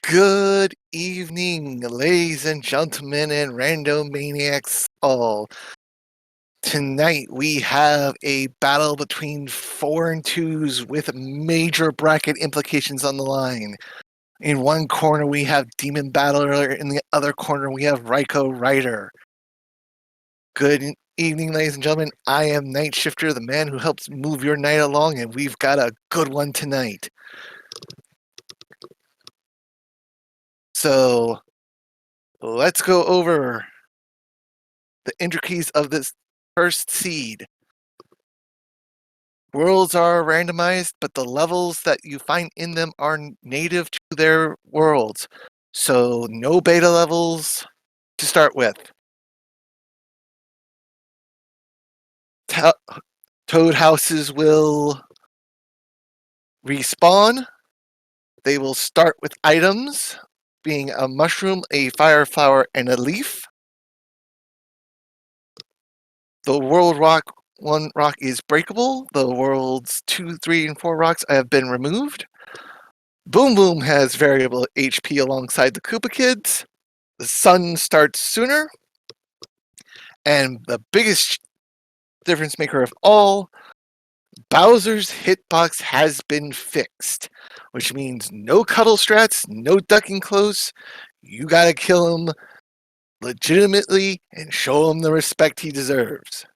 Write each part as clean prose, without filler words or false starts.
Good evening, ladies and gentlemen, and random maniacs all. Tonight we have a battle between 4 and 2s with major bracket implications on the line. In one corner we have DemonBattler, in the other corner we have RaikouRider. Good evening, ladies and gentlemen. I am Night Shifter, the man who helps move your night along, and we've got a good one tonight. So, let's go over the intricacies of this first seed. Worlds are randomized, but the levels that you find in them are native to their worlds. So no beta levels to start with. Toad houses will respawn. They will start with items, being a mushroom, a fire flower, and a leaf. The world rock, 1 rock is breakable. The worlds 2, 3, and 4 rocks have been removed. Boom Boom has variable HP alongside the Koopa Kids. The sun starts sooner. And the biggest difference maker of all, Bowser's hitbox has been fixed, which means no cuddle strats, no ducking close. You gotta kill him legitimately and show him the respect he deserves.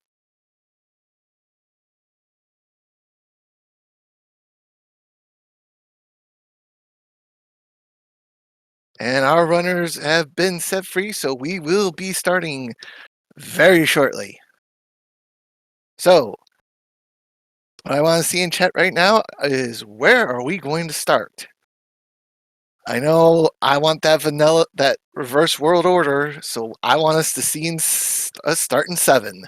And our runners have been set free, so we will be starting very shortly. So, what I want to see in chat right now is, where are we going to start? I know I want that vanilla, that reverse world order, so I want us to see us start in 7.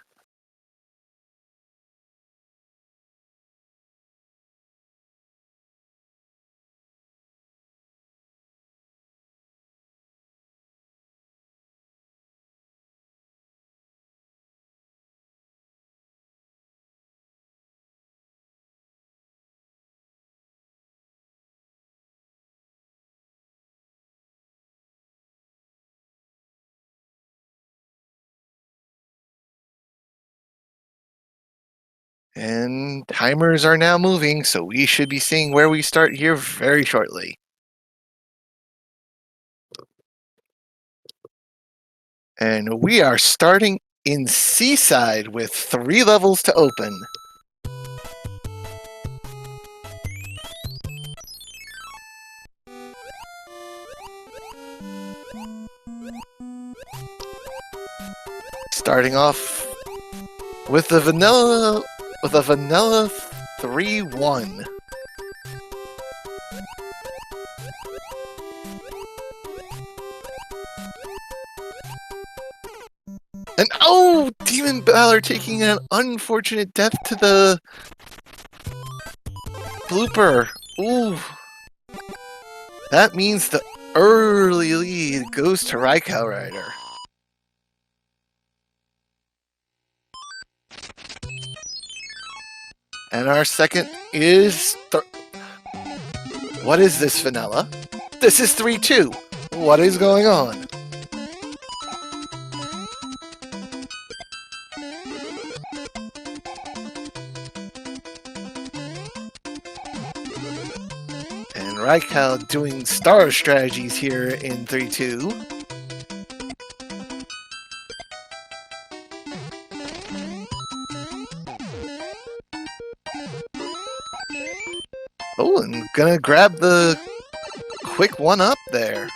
And timers are now moving, so we should be seeing where we start here very shortly. And we are starting in Seaside with 3 levels to open. Starting off with the vanilla 3-1. And oh, DemonBattler taking an unfortunate death to the blooper. Ooh. That means the early lead goes to RaikouRider. And our second is... What is this, vanilla? This is 3-2. What is going on? And Raikou doing star strategies here in 3-2. Oh, and gonna grab the quick 1-up there.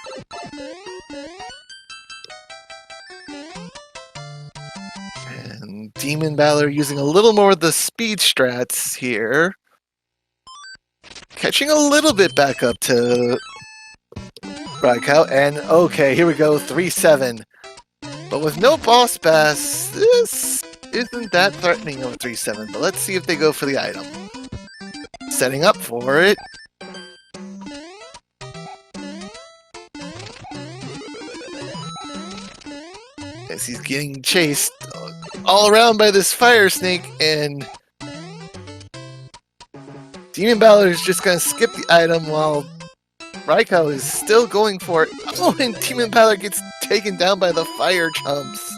And DemonBattler using a little more of the speed strats here. Catching a little bit back up to Raikou, and okay, here we go, 3-7. But with no boss bass, this isn't that threatening of a 3-7, but let's see if they go for the item. Setting up for it. As he's getting chased all around by this fire snake, and DemonBattler is just gonna skip the item while Raikou is still going for it. Oh, and DemonBattler gets taken down by the fire chumps.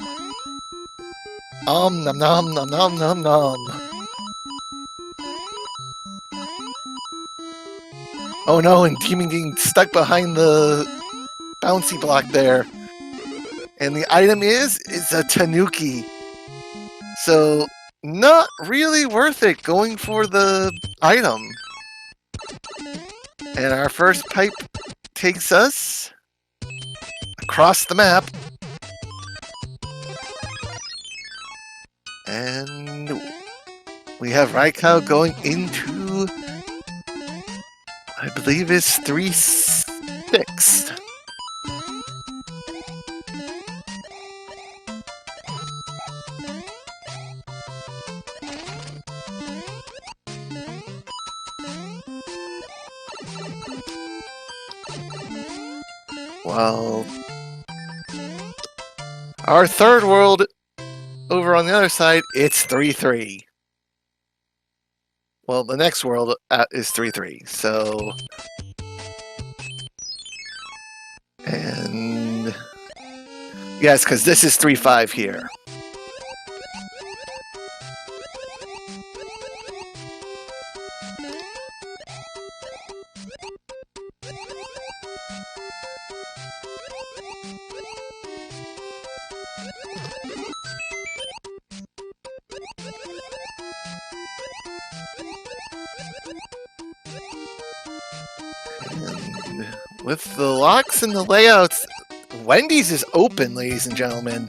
Nom nom nom nom nom nom. Oh no, and Demon getting stuck behind the bouncy block there. And the item is a Tanuki. So, not really worth it going for the item. And our first pipe takes us across the map. And we have Raikou going into, I believe it's 3-6. Well, our third world over on the other side, it's 3-3. Well, the next world is 3-3, so... And... Yes, because this is 3-5 here. And with the locks and the layouts, Wendy's is open, ladies and gentlemen.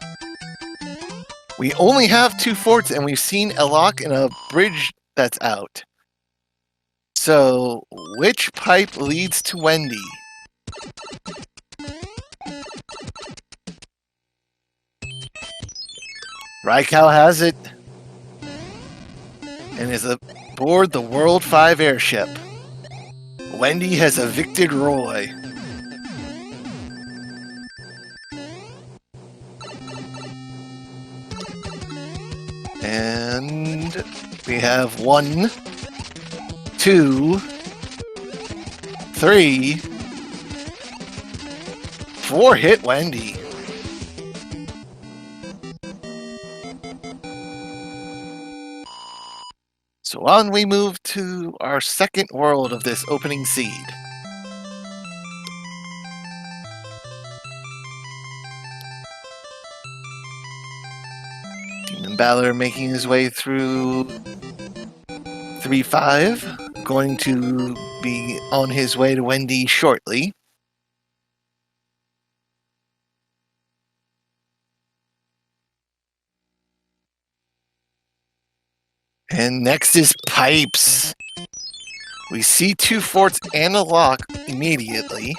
We only have 2 forts, and we've seen a lock and a bridge that's out. So, which pipe leads to Wendy? Raikou has it, and is aboard the World 5 airship. Wendy has evicted Roy. And we have 1, 2, 3, 4 hit Wendy. So on we move to our second world of this opening seed. DemonBattler making his way through 3-5, going to be on his way to Wendy shortly. And next is pipes. We see 2 forts and a lock immediately.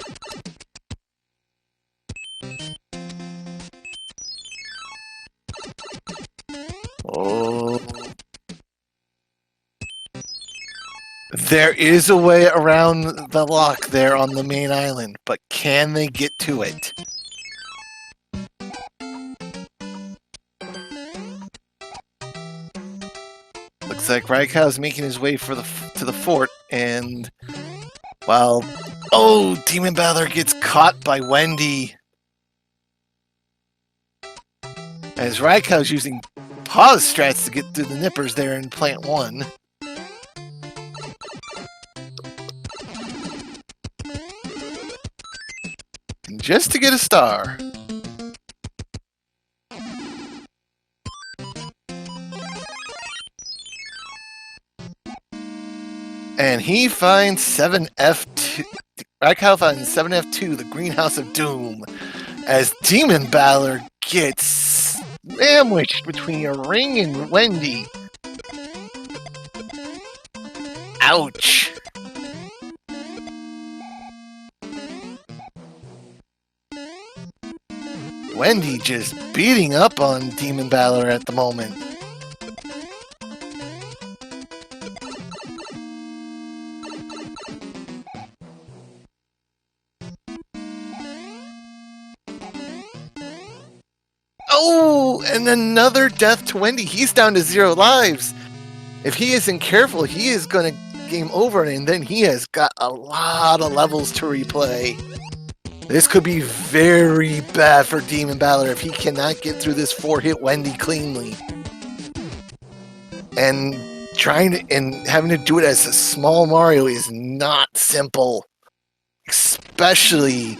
Oh. There is a way around the lock there on the main island, but can they get to it? Looks like Raikou's making his way to the fort, and while DemonBattler gets caught by Wendy, as Raikou's using pause strats to get through the nippers there in plant 1. And just to get a star. And he finds 7F2. Raikou finds 7F2, the Greenhouse of Doom, as DemonBattler gets sandwiched between a ring and Wendy. Ouch. Wendy just beating up on DemonBattler at the moment. Oh, and another death to Wendy. He's down to 0 lives. If he isn't careful, he is going to game over, and then he has got a lot of levels to replay. This could be very bad for DemonBattler if he cannot get through this 4-hit Wendy cleanly. And having to do it as a small Mario is not simple. Especially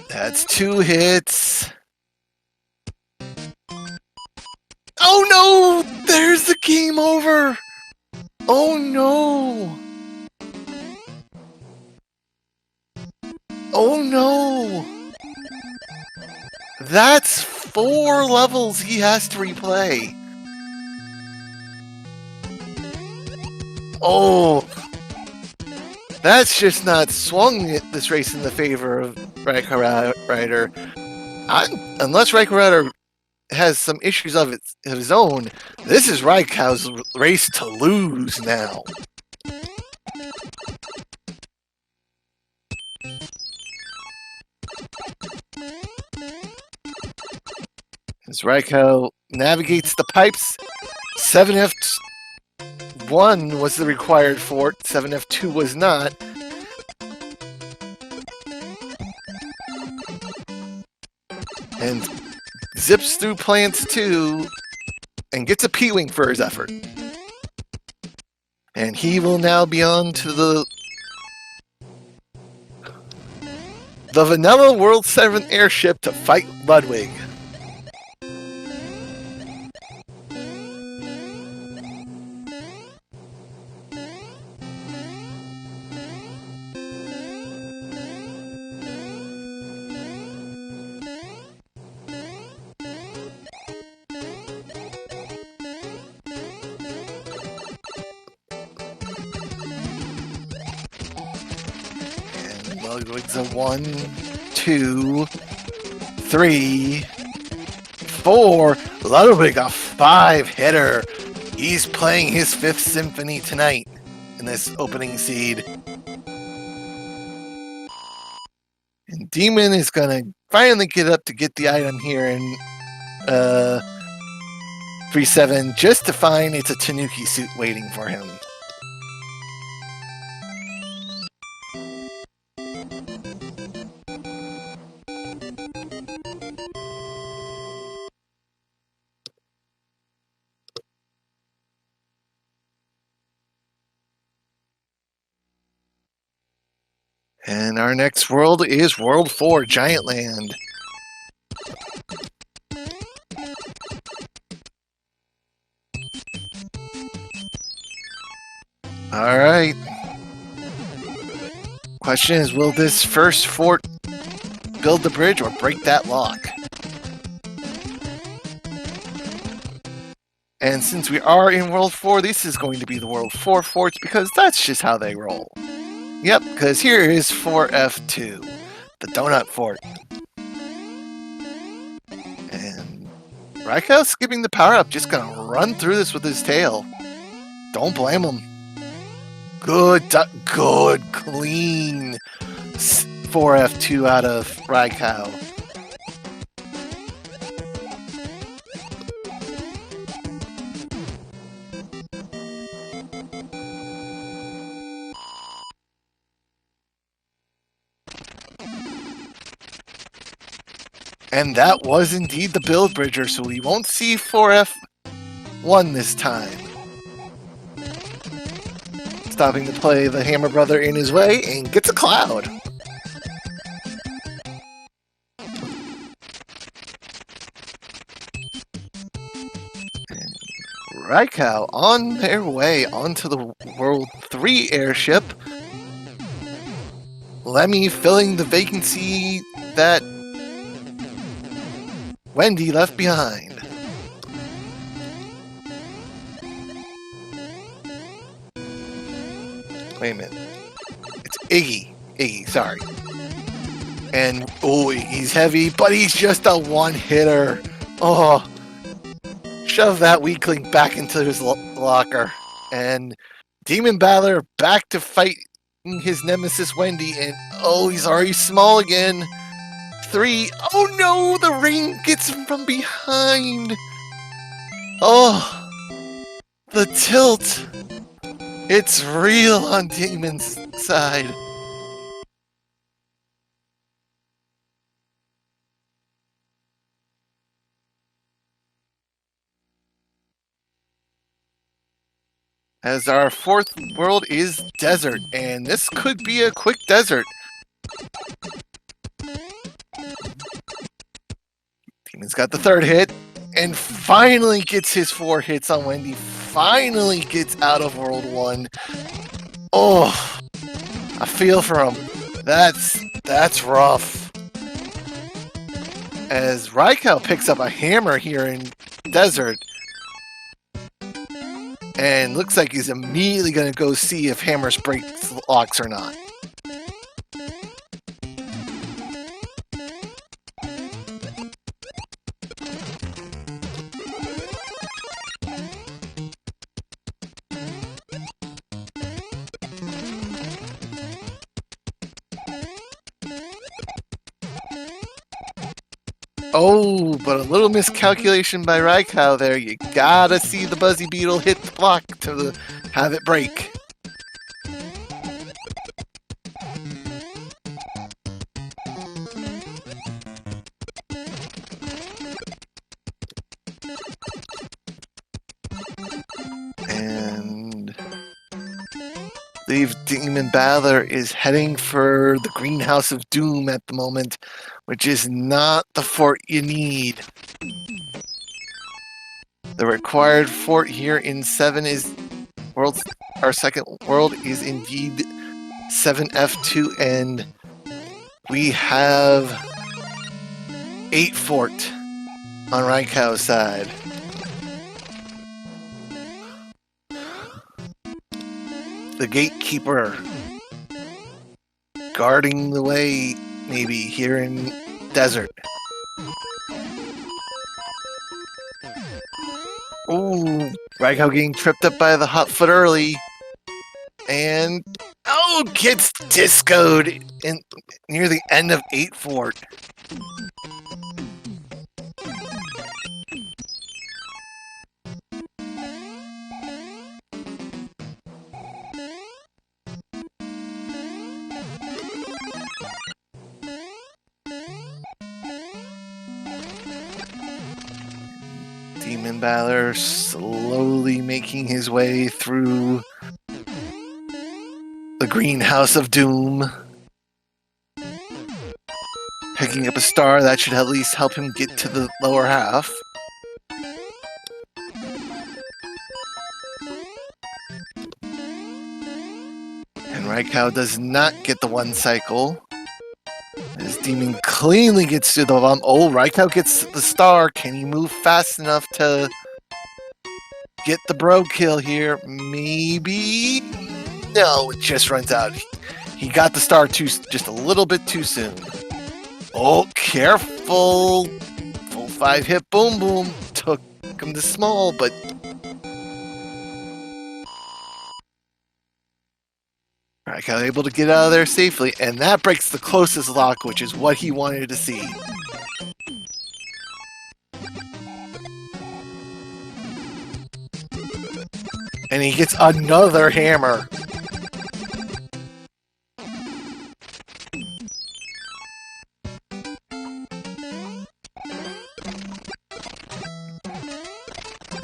that's 2 hits. Oh no! There's the game over! Oh no! Oh no! That's 4 levels he has to replay. Oh! That's just not swung this race in the favor of RaikouRider. Unless RaikouRider has some issues of his own, this is Raikou's race to lose now. As Raikou navigates the pipes, 7F1 was the required fort, 7F2 was not. And zips through plants too, and gets a P-Wing for his effort. And he will now be on to the Vanilla World 7 airship to fight Ludwig. Ludwig's a 1, 2, 3, 4. Ludwig a 5-hitter. He's playing his 5th symphony tonight in this opening seed. And Demon is gonna finally get up to get the item here in 3-7, just to find it's a Tanuki suit waiting for him. And our next world is World 4, Giant Land. Alright. Question is, will this first fort build the bridge or break that lock? And since we are in World 4, this is going to be the World 4 forts because that's just how they roll. Yep, because here is 4F2, the Donut Fort. And Raikou skipping the power-up, just going to run through this with his tail. Don't blame him. Good, clean 4F2 out of Raikou. And that was indeed the build bridger, so we won't see 4F1 this time. Stopping to play the Hammer Brother in his way and gets a cloud. And Raikou on their way onto the World 3 airship. Lemmy filling the vacancy that Wendy left behind. Wait a minute. It's Iggy. Iggy, sorry. And, oh, he's heavy, but he's just a one-hitter. Oh. Shove that weakling back into his locker. And DemonBattler back to fight his nemesis Wendy. And, oh, he's already small again. 3. Oh no, the ring gets him from behind. Oh, the tilt. It's real on Demon's side. As our fourth world is desert, and this could be a quick desert. Demon's got the third hit, and finally gets his 4 hits on Wendy. Finally gets out of World 1. Oh, I feel for him. That's rough. As Raikou picks up a hammer here in desert. And looks like he's immediately going to go see if hammers break locks or not. Oh, but a little miscalculation by Raikou there. You gotta see the Buzzy Beetle hit the block to have it break. And I believe DemonBattler is heading for the Greenhouse of Doom at the moment, which is not the fort you need. The required fort here in 7 is our second world is indeed 7F2, and we have 8 fort on Raikou's side. The gatekeeper guarding the way, maybe, here in desert. Ooh, Raikou getting tripped up by the hot foot early. And, oh, gets discoed near the end of 8 fort. DemonBattler slowly making his way through the Greenhouse of Doom. Picking up a star, that should at least help him get to the lower half. And Raikou does not get the 1 cycle. As Demon cleanly gets to the bump. Oh, Raikou gets the star. Can he move fast enough to get the bro kill here? Maybe. No, it just runs out. He got the star just a little bit too soon. Oh, careful. Full 5 hit boom boom. Took him to small, but Raikou able to get out of there safely, and that breaks the closest lock, which is what he wanted to see. And he gets another hammer.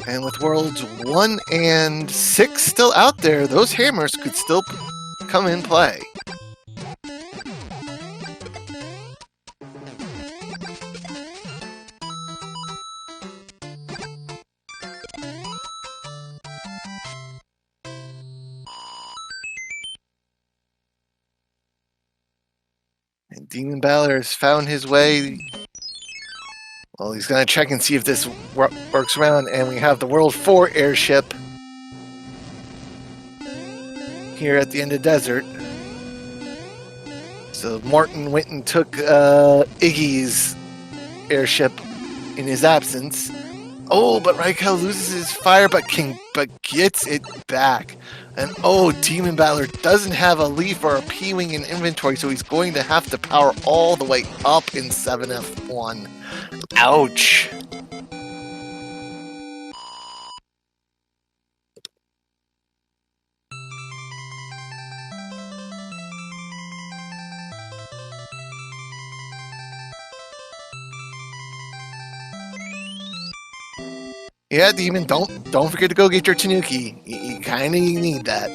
And with worlds 1 and 6 still out there, those hammers could still come in play. And DemonBattler has found his way. Well, he's going to check and see if this works around, and we have the World 4 airship here at the end of desert. So Morton went and took Iggy's airship in his absence. Oh, but Raikou loses his fire, but gets it back. And oh, DemonBattler doesn't have a leaf or a P-Wing in inventory, so he's going to have to power all the way up in 7F1. Ouch. Yeah, Demon, don't forget to go get your Tanuki. You kinda need that.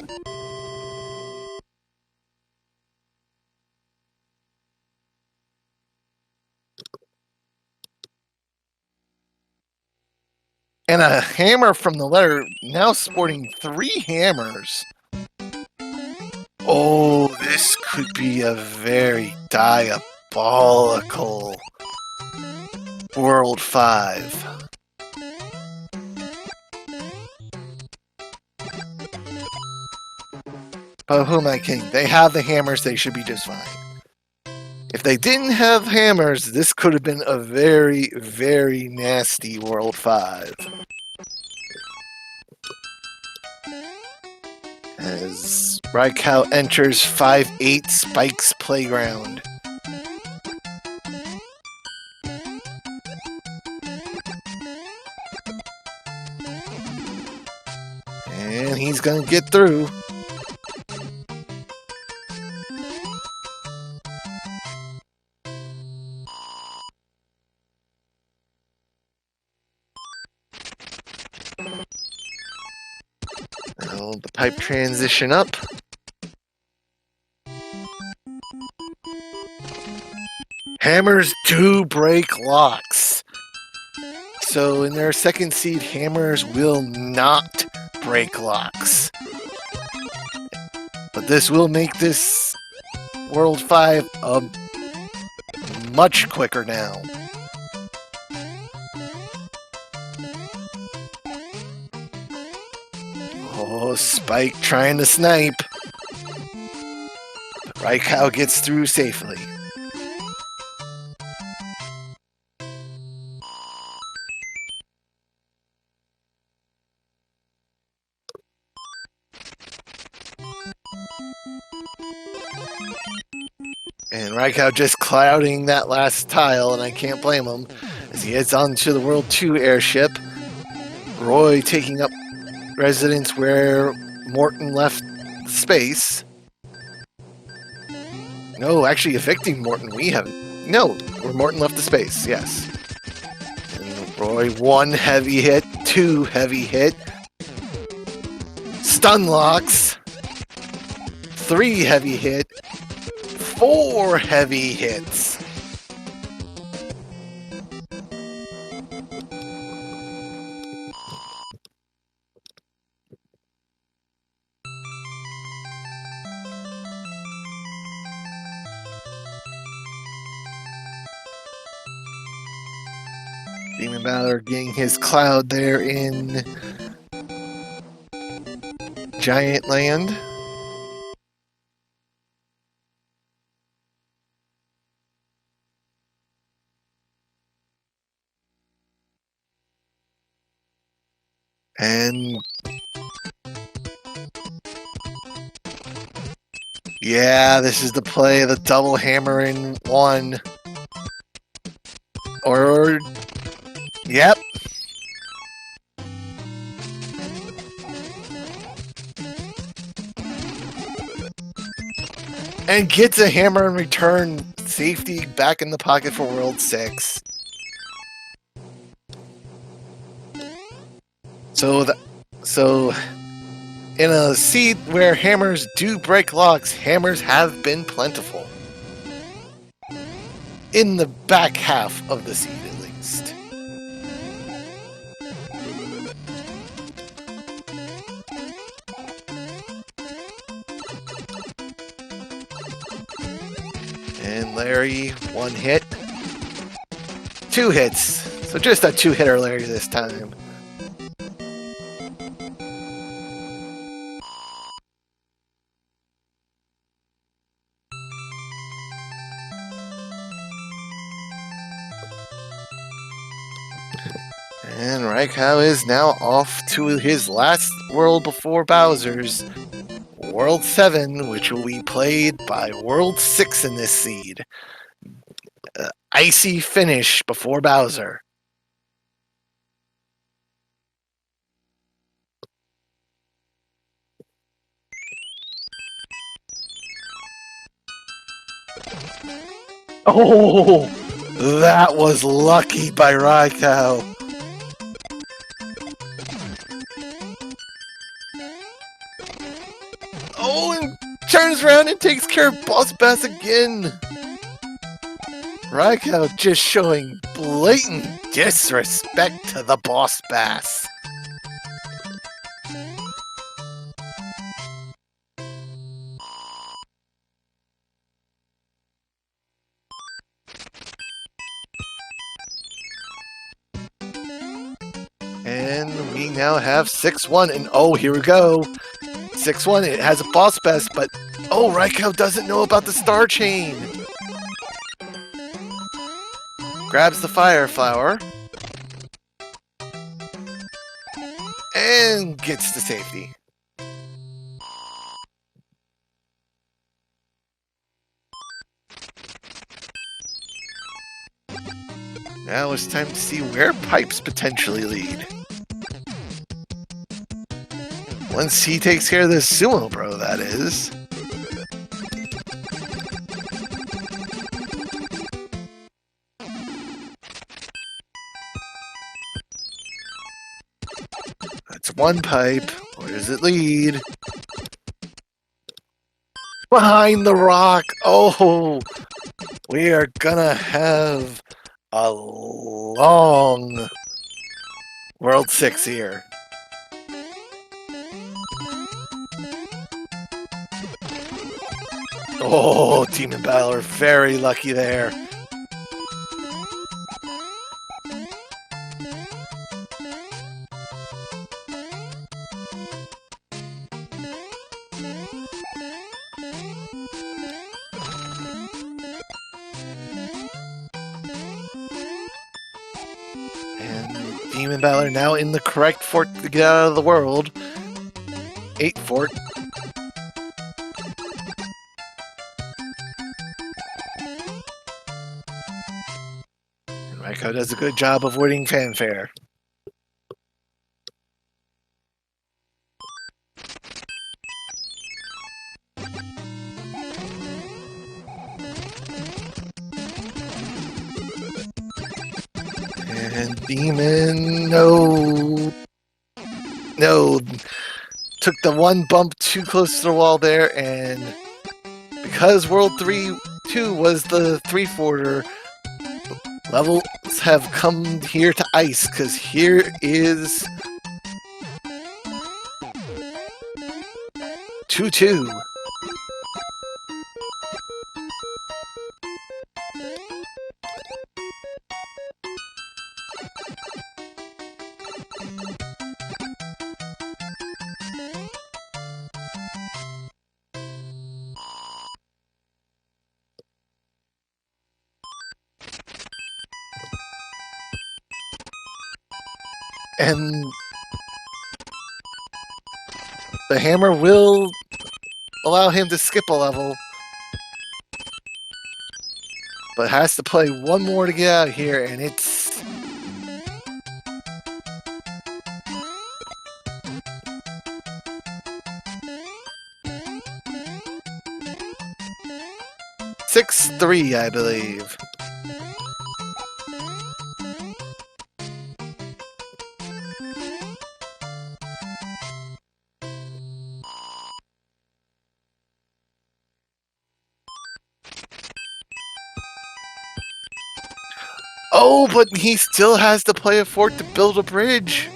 And a hammer from the letter, now sporting 3 hammers. Oh, this could be a very diabolical World 5. But who am I kidding? They have the hammers, they should be just fine. If they didn't have hammers, this could have been a very, very nasty World 5. As Raikou enters 5-8 Spike's playground. And he's gonna get through. Now the pipe transition up. Hammers do break locks. So in their second seed, hammers will not break locks. But this will make this World 5 much quicker now. Oh, Spike trying to snipe. But Raikou gets through safely. And Raikou just clouding that last tile, and I can't blame him, as he heads on to the World 2 airship. Roy taking up residence where Morton left space. No, actually evicting Morton. We haven't. No, where Morton left the space, yes. And Roy, 1 heavy hit, 2 heavy hit. Stun locks. 3 heavy hit. 4 heavy hits. DemonBattler getting his cloud there in Giant Land. And yeah, this is the play, the double hammer in 1. Or yep. And gets a hammer in return. Safety back in the pocket for World 6. So in a seed where hammers do break locks, hammers have been plentiful. In the back half of the seed, at least. And Larry, 1 hit. 2 hits. So just a 2-hitter Larry this time. And Raikou is now off to his last world before Bowser's, World 7, which will be played by World 6 in this seed. Icy finish before Bowser. Oh, that was lucky by Raikou. Oh, and turns around and takes care of Boss Bass again. Raikou just showing blatant disrespect to the Boss Bass. And we now have 6-1, and oh, here we go. 6-1, it has a Boss Bass, but oh, Raikou doesn't know about the Star Chain. Grabs the Fire Flower. And gets to safety. Now it's time to see where Pipes potentially lead. Once he takes care of this Sumo Bro, that is. That's one pipe. Where does it lead? Behind the rock. Oh, we are gonna have a long World 6 here. Oh, DemonBattler, very lucky there. And DemonBattler now in the correct fort to get out of the world. 8 fort. Raikou does a good job avoiding fanfare. And Demon, no. Took the one bump too close to the wall there, and because World 2 was the 3-forter, levels have come here to ice, because here is 2-2. And the hammer will allow him to skip a level, but has to play one more to get out of here, and it's (6-3), I believe. Oh, but he still has to play a fort to build a bridge.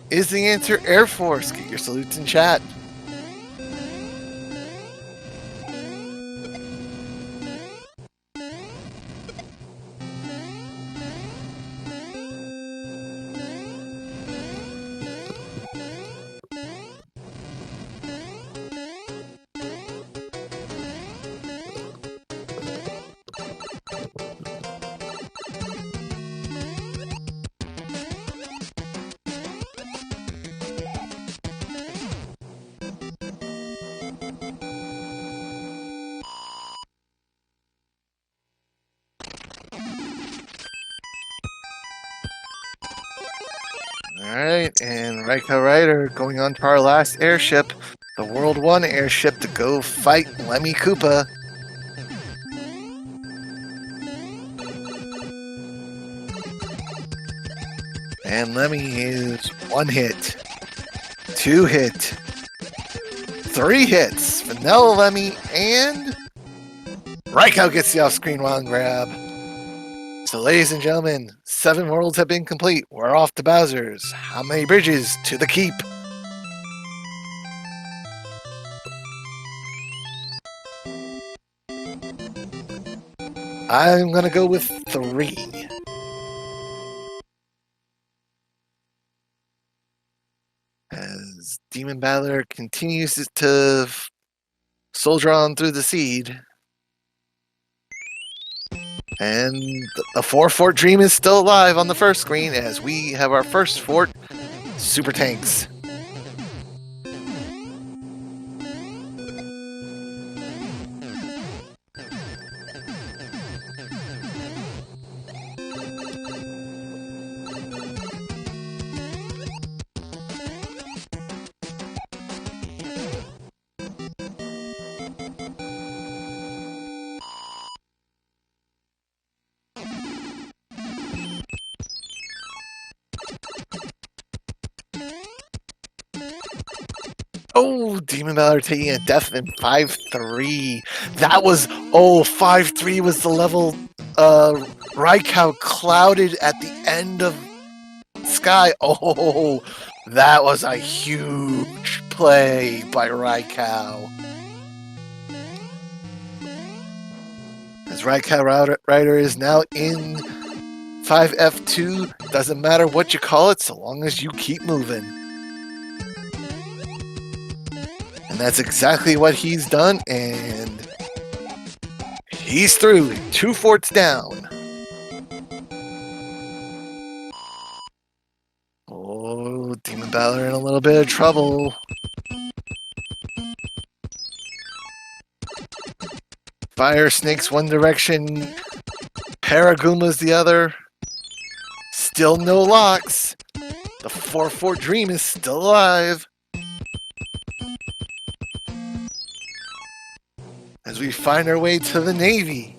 Is the answer Air Force? Get your salutes in chat. Alright, and RaikouRider going on to our last airship, the World 1 airship, to go fight Lemmy Koopa. And Lemmy is 1 hit, 2 hit, 3 hits. Vanilla Lemmy and Raikou gets the off-screen wand grab. So, ladies and gentlemen, 7 worlds have been complete. We're off to Bowser's. How many bridges to the keep? I'm gonna go with 3. As DemonBattler continues to soldier on through the seed. And the 4 Fort Dream is still alive on the first screen as we have our first fort, Super Tanks. Oh, DemonBattler taking a death in 5-3. That was, 5-3 was the level Raikou clouded at the end of Sky. Oh, that was a huge play by Raikou. As RaikouRider is now in 5F2, doesn't matter what you call it, so long as you keep moving. And that's exactly what he's done, and he's through. 2 forts down. Oh, DemonBattler in a little bit of trouble. Fire Snakes one direction, Paraguma's the other. Still no locks. The 4 Fort Dream is still alive. As we find our way to the Navy.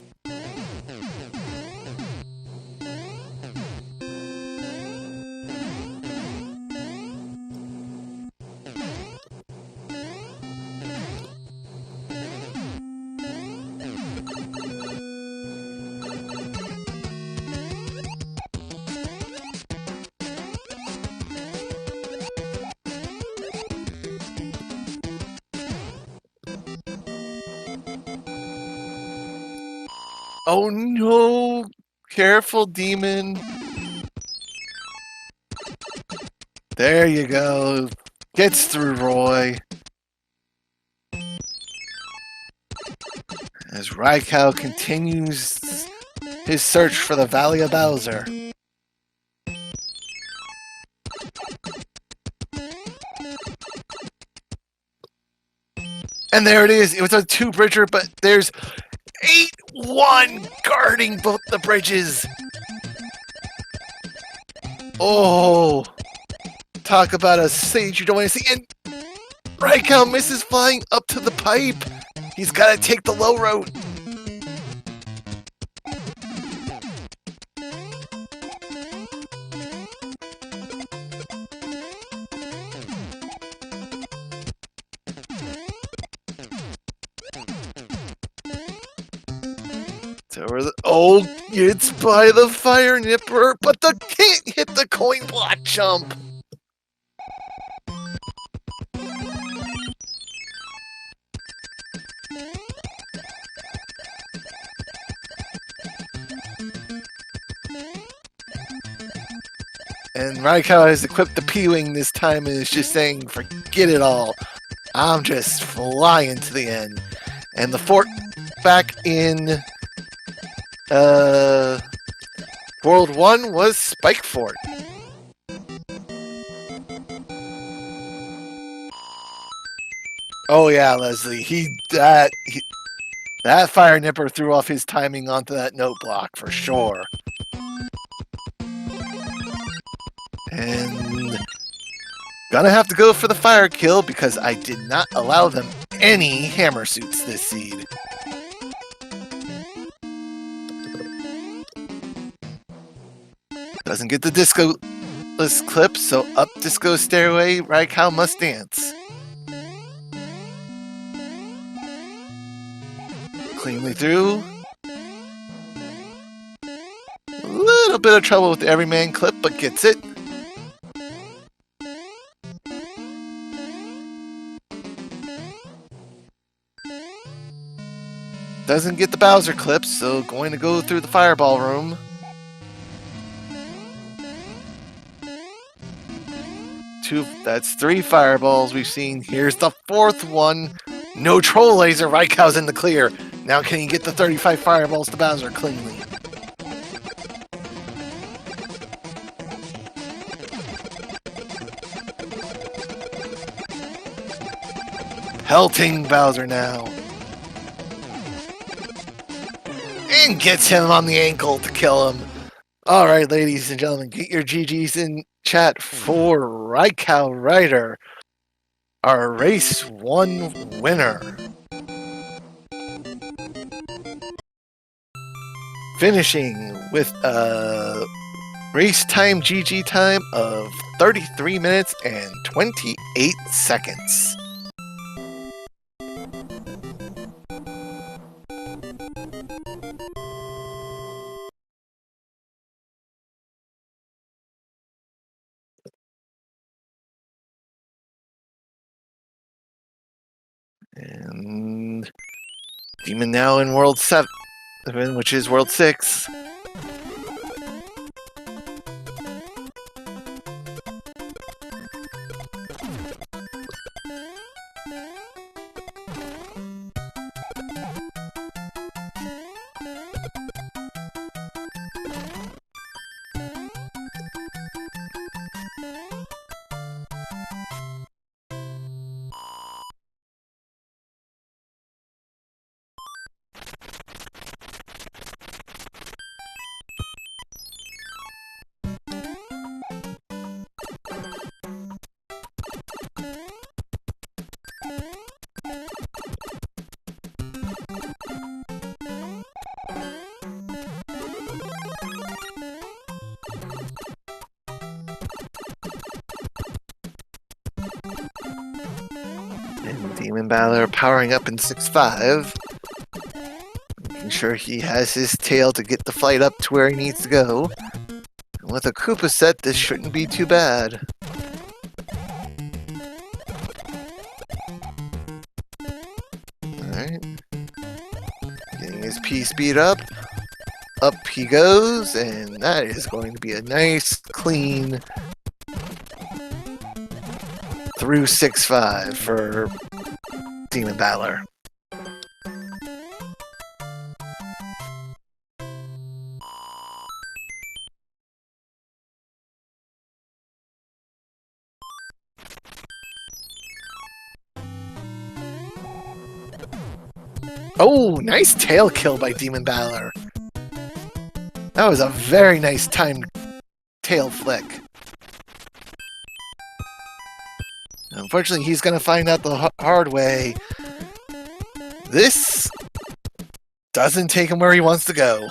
Oh no! Careful, Demon. There you go. Gets through Roy. As Raikou continues his search for the Valley of Bowser. And there it is. It was a 2-bridger, but there's 8-1 guarding both the bridges. Oh, talk about a stage you don't want to see. And Raikou misses flying up to the pipe. He's got to take the low road. Oh, it's by the fire nipper, but the can't hit the coin block jump. And Raikou has equipped the P-Wing this time and is just saying, forget it all. I'm just flying to the end. And the fort back in World 1 was Spike Fort. Oh yeah, Leslie, that fire nipper threw off his timing onto that note block for sure. And gonna have to go for the fire kill because I did not allow them any hammer suits this seed. Doesn't get the disco-less clip, so up disco stairway, Raikou must dance. cleanly through. A little bit of trouble with the everyman clip, but gets it. Doesn't get the Bowser clip, so going to go through the fireball room. That's 3 fireballs we've seen. Here's the 4th one. No troll laser. Raikou's in the clear. Now can he get the 35 fireballs to Bowser cleanly? Pelting Bowser now. And gets him on the ankle to kill him. Alright, ladies and gentlemen, get your GGs in chat for RaikouRider, our race 1 winner. Finishing with a race time GG time of 33 minutes and 28 seconds. And Demon now in World 7, which is World 6. And DemonBattler powering up in 6-5. Making sure he has his tail to get the flight up to where he needs to go. And with a Koopa set, this shouldn't be too bad. Alright. Getting his P-speed up. Up he goes, and that is going to be a nice, clean through 6-5 for DemonBattler. Oh, nice tail kill by DemonBattler. That was a very nice timed tail flick. Unfortunately, he's going to find out the hard way. This doesn't take him where he wants to go.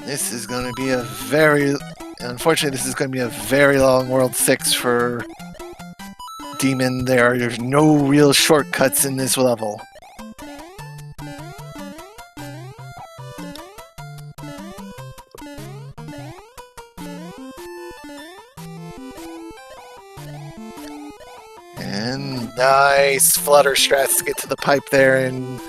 This is going to be a very... Unfortunately, this is going to be a very long World 6 for Demon. There's no real shortcuts in this level. And nice flutter strats to get to the pipe there and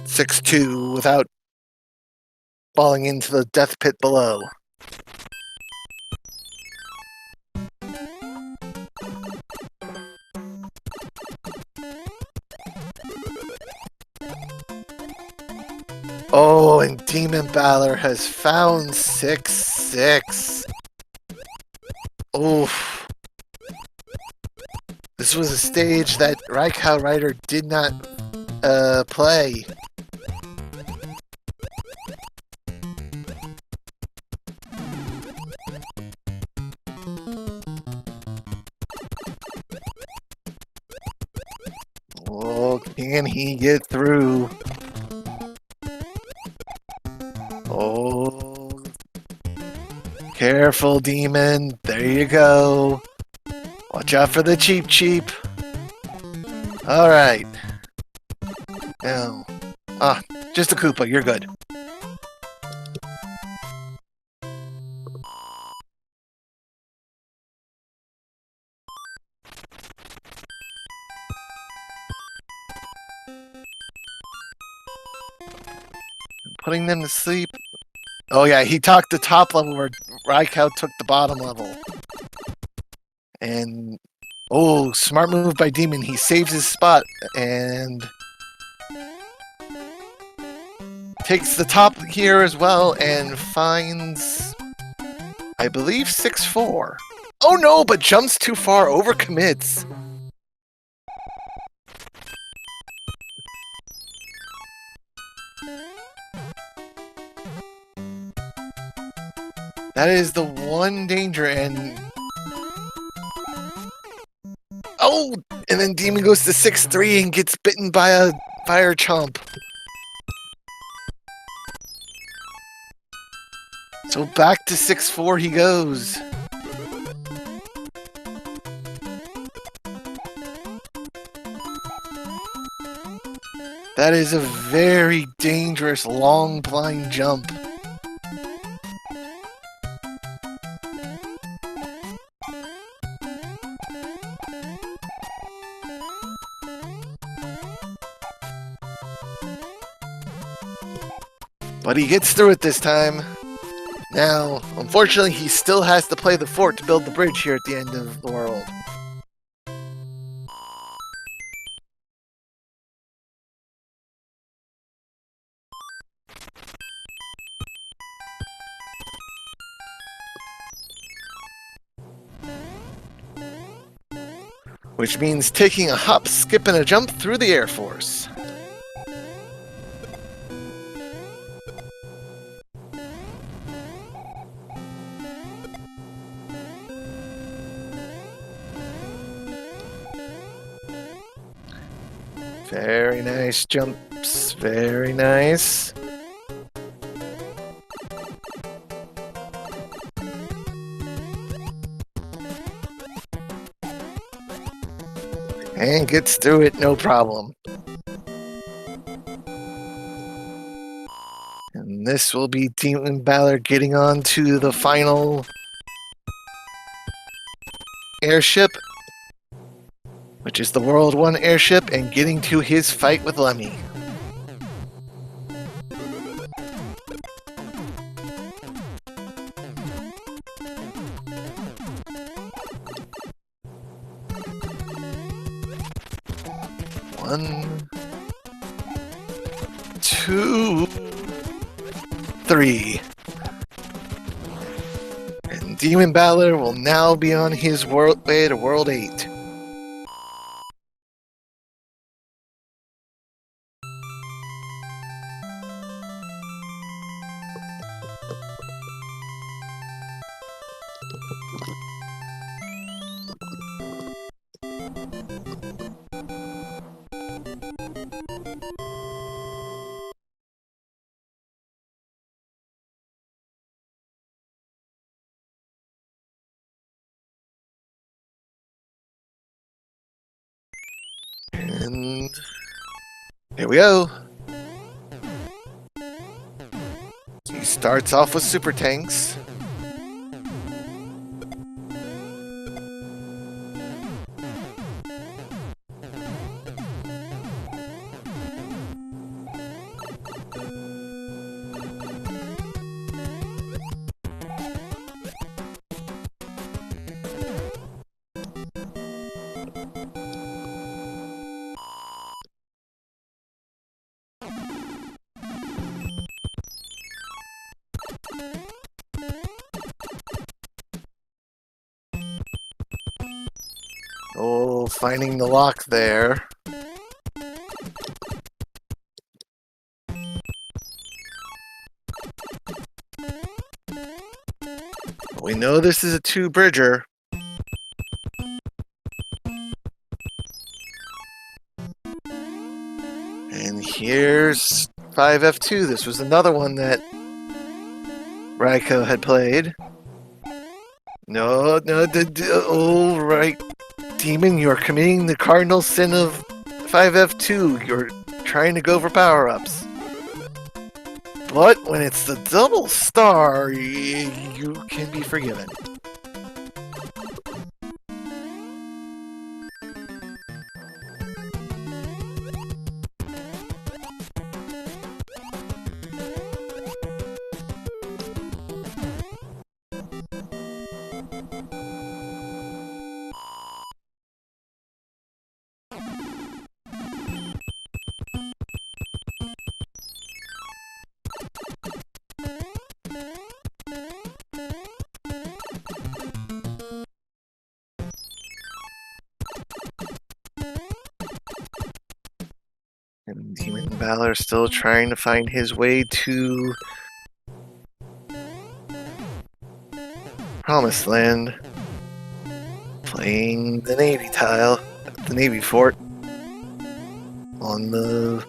6-2 without falling into the death pit below. Oh, and DemonBattler has found 6-6. Oof. This was a stage that RaikouRider did not play. Oh, can he get through? Careful, Demon. There you go. Watch out for the cheap. Alright. Now. Just a Koopa. You're good. Putting them to sleep. Oh yeah, he talked the top level where Raikou took the bottom level. And oh, smart move by Demon. He saves his spot and takes the top here as well and finds, I believe, 6-4. Oh no, but jumps too far, overcommits. That is the one danger, and oh, and then Demon goes to 6-3 and gets bitten by a fire chomp. So back to 6-4 he goes. That is a very dangerous long blind jump. But he gets through it this time. Now, unfortunately, he still has to play the fort to build the bridge here at the end of the world. Which means taking a hop, skip, and a jump through the Air Force. Very nice jumps, very nice. And gets through it, no problem. And this will be DemonBattler getting on to the final airship, which is the World 1 airship, and getting to his fight with Lemmy. One, two, three. And DemonBattler will now be on his way to World 8. And here we go. He starts off with super tanks. Oh, finding the lock there. We know this is a two-bridger. And here's 5F2. This was another one that Raikou had played. No, oh, right. Demon, you're committing the cardinal sin of 5F2. You're trying to go for power-ups. But when it's the double star, you can be forgiven. And DemonBattler still trying to find his way to Promised Land. Playing the Navy tile, the Navy fort. On the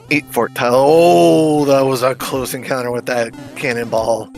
8 fort tile. Oh, that was a close encounter with that cannonball.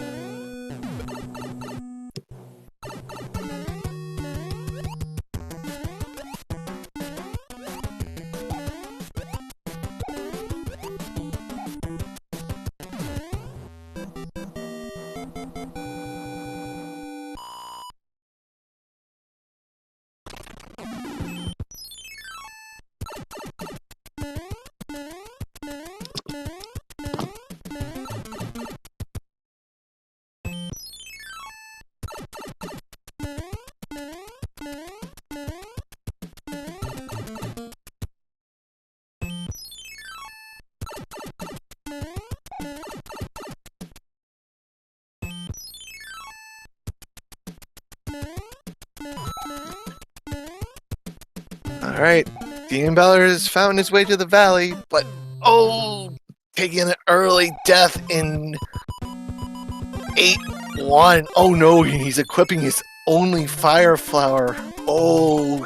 Alright, DemonBattler has found his way to the valley, but oh, taking an early death in 8-1. Oh no, he's equipping his only fire flower. Oh,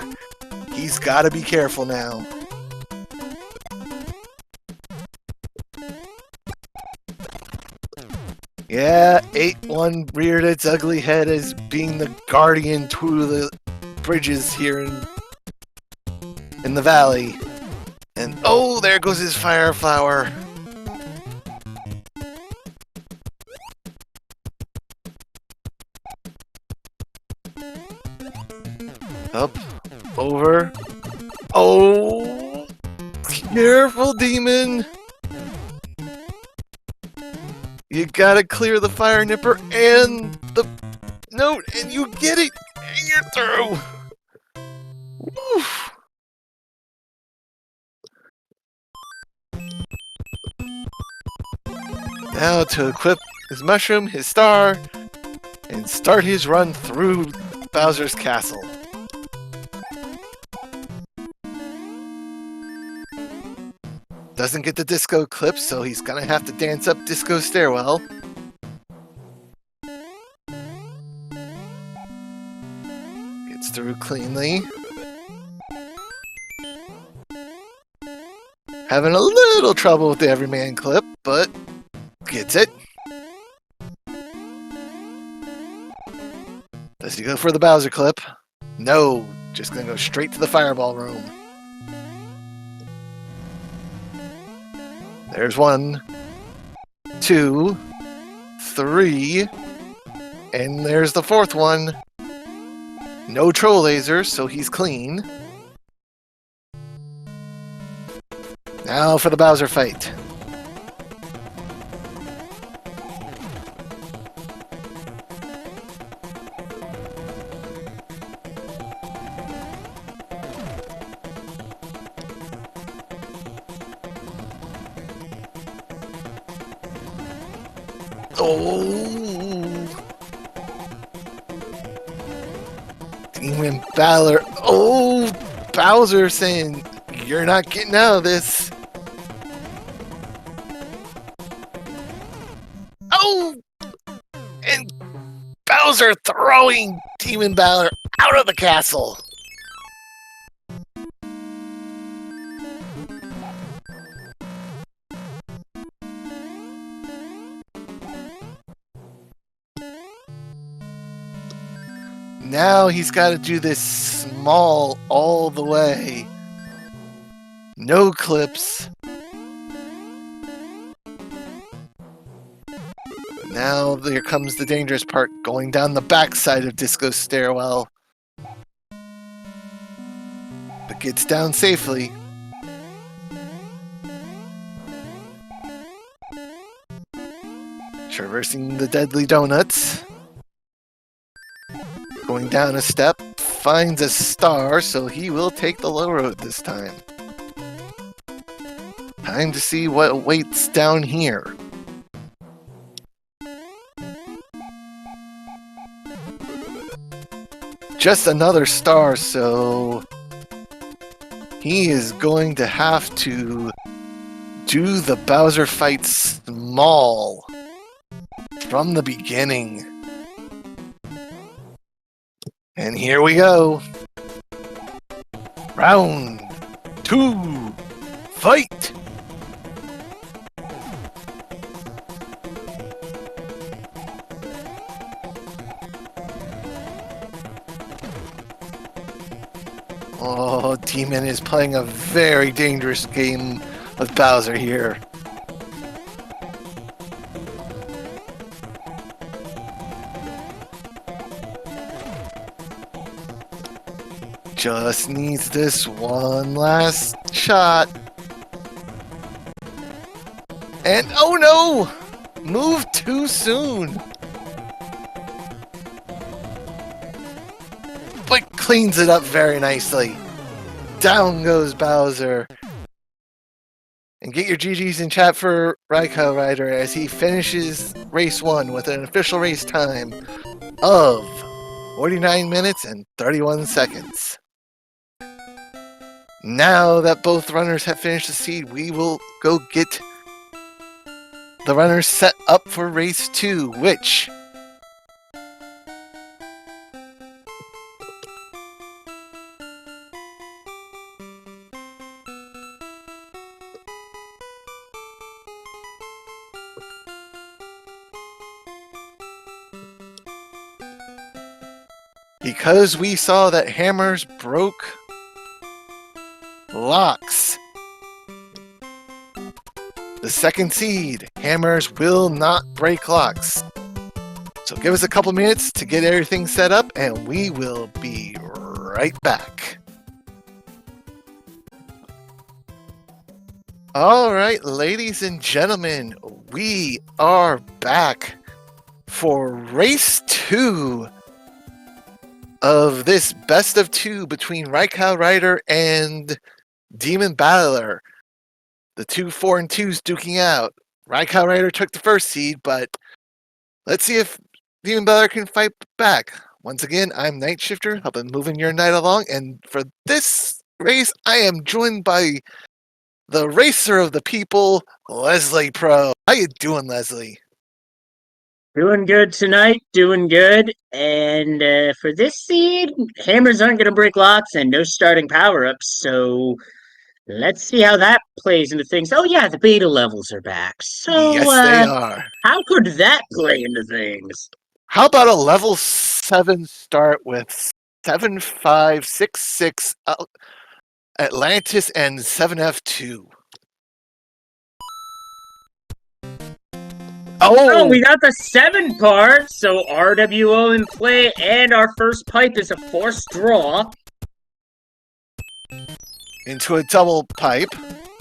he's got to be careful now. Yeah, 8-1 reared its ugly head as being the guardian to the bridges here in the valley. And oh, there goes his fire flower. Up, over. Oh, careful, demon. You gotta clear the fire nipper and the note, and you get it, and you're through. Woof. Now to equip his mushroom, his star, and start his run through Bowser's castle. Doesn't get the disco clip, so he's gonna have to dance up Disco Stairwell. Gets through cleanly. Having a little trouble with the Everyman clip, but gets it. Does he go for the Bowser clip? No, just gonna go straight to the Fireball room. There's 1, 2, 3, and there's the 4th one. No troll laser, so he's clean. Now for the Bowser fight. Oh, DemonBattler. Oh, Bowser saying, "You're not getting out of this." Oh, and Bowser throwing DemonBattler out of the castle. Now he's got to do this small all the way. No clips. Now there comes the dangerous part, going down the backside of Disco's stairwell. But gets down safely. Traversing the deadly donuts. Going down a step, finds a star, so he will take the low road this time. Time to see what waits down here. Just another star, so he is going to have to do the Bowser fight small from the beginning. And here we go. Round 2, fight! Oh, Demon is playing a very dangerous game with Bowser here. Just needs this one last shot. And oh no! Move too soon! But cleans it up very nicely. Down goes Bowser. And get your GGs in chat for RaikouRider as he finishes race 1 with an official race time of 49 minutes and 31 seconds. Now that both runners have finished the seed, we will go get the runners set up for race 2, which because we saw that hammers broke locks. The second seed, hammers will not break locks. So give us a couple minutes to get everything set up and we will be right back. Alright, ladies and gentlemen, we are back for race 2 of this best of 2 between RaikouRider and DemonBattler. The 2 4 and 2s duking out. RaikouRider took the first seed, but let's see if DemonBattler can fight back. Once again, I'm Night Shifter, helping moving your night along, and for this race, I am joined by the racer of the people, Leslie Pro. How you doing, Leslie? Doing good tonight, doing good. And for this seed, hammers aren't going to break locks and no starting power-ups, so let's see how that plays into things. Oh yeah, the beta levels are back. So Yes, they are. how could that play into things? How about a level 7 start with 7566 Atlantis and 7F2? Oh, we got the 7 part, so RWO in play, and our first pipe is a forced draw. Into a double pipe.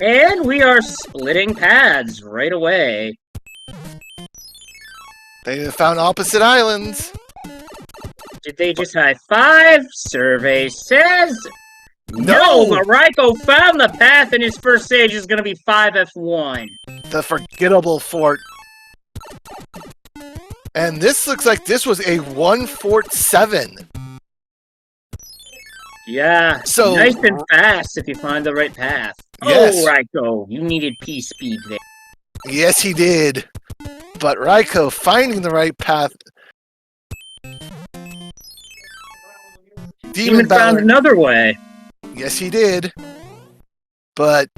And we are splitting pads right away. They have found opposite islands. Did they just high five? Survey says no, but Raiko found the path, and his first stage is going to be 5F1. The forgettable fort. And this looks like this was a 1 Fort 7. Yeah, so nice and fast if you find the right path. Yes. Oh, Raiko, you needed P-speed there. Yes, he did. But Raiko finding the right path. Demon found another way. Yes, he did. But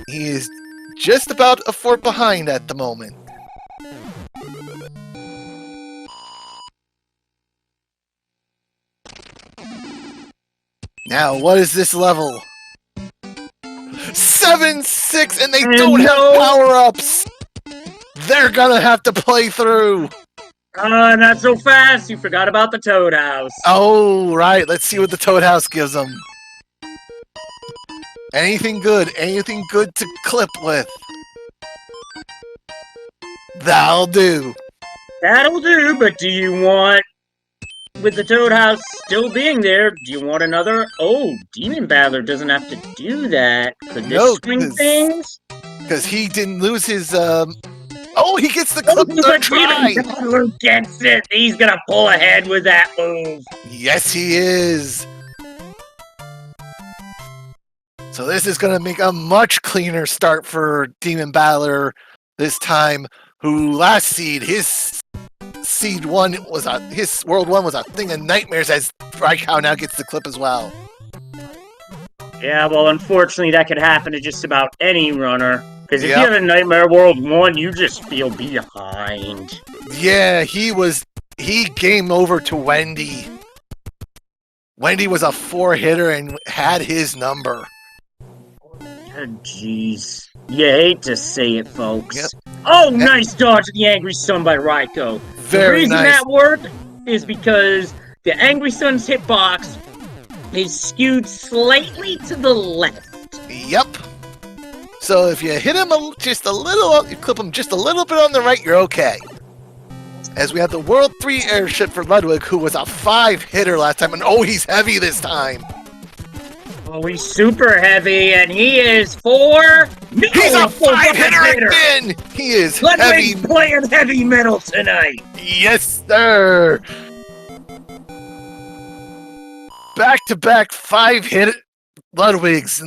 he is just about a fort behind at the moment. Now, what is this level? 7-6, and they And don't have no- power-ups! They're gonna have to play through! Not so fast. You forgot about the Toad House. Oh, right. Let's see what the Toad House gives them. Anything good to clip with. That'll do. That'll do, but do you want, with the Toad House still being there, do you want another? Oh, DemonBattler doesn't have to do that. Could this No, swing things? Because he didn't lose his, Oh, he gets the Oh, clip but third try! DemonBattler gets it! He's gonna pull ahead with that move! Yes, he is! So this is going to make a much cleaner start for DemonBattler this time, who last seed, his seed 1 was his world 1 was a thing of nightmares, as Raikou now gets the clip as well. Yeah, well, unfortunately, that could happen to just about any runner. Because if Yep. you have a Nightmare World 1, you just feel behind. Yeah, he game over to Wendy. Wendy was a 4-hitter and had his number. Oh, jeez. You hate to say it, folks. Yep. Oh, nice dodge of the Angry Sun by Raikou. The Very reason nice. that worked is because the Angry Sun's hitbox is skewed slightly to the left. Yep. So if you hit him just a little, you clip him just a little bit on the right, you're okay. As we have the World 3 airship for Ludwig, who was a 5-hitter last time, and oh, he's heavy this time. Oh, he's super heavy, and he is 4. No, He's a 5-hitter hitter. again! He is Ludwig's heavy. playing heavy metal tonight. Yes, sir! Back-to-back 5-hit Ludwigs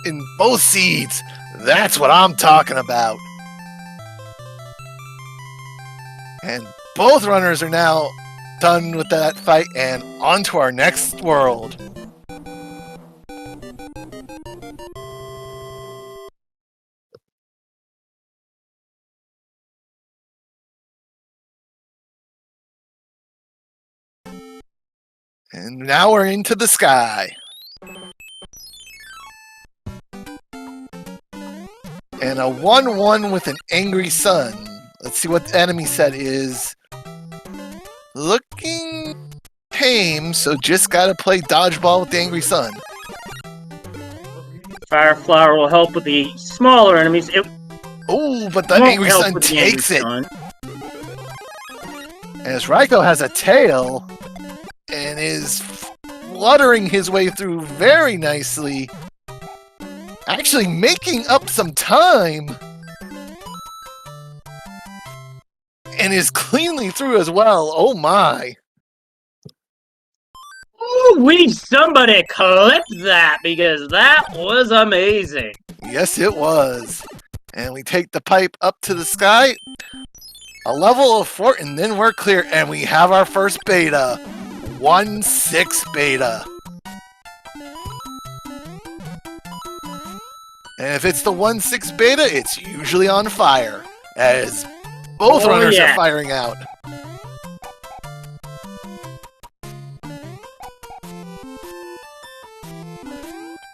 in both seeds. That's what I'm talking about. And both runners are now done with that fight and on to our next world. And now we're into the sky. And a 1-1 with an angry sun. Let's see what the enemy set is. Looking tame, so just gotta play dodgeball with the angry sun. Fire Flower will help with the smaller enemies. It Oh, but the won't angry help sun with the takes it. Angry Sun. As Raikou has a tail and is fluttering his way through very nicely. Actually making up some time. And is cleanly through as well. Oh my. Ooh, somebody clipped that because that was amazing. Yes, it was. And we take the pipe up to the sky. A level of 4, and then we're clear. And we have our first beta. 1-6 beta. And if it's the 1-6 beta, it's usually on fire. As both runners are firing out.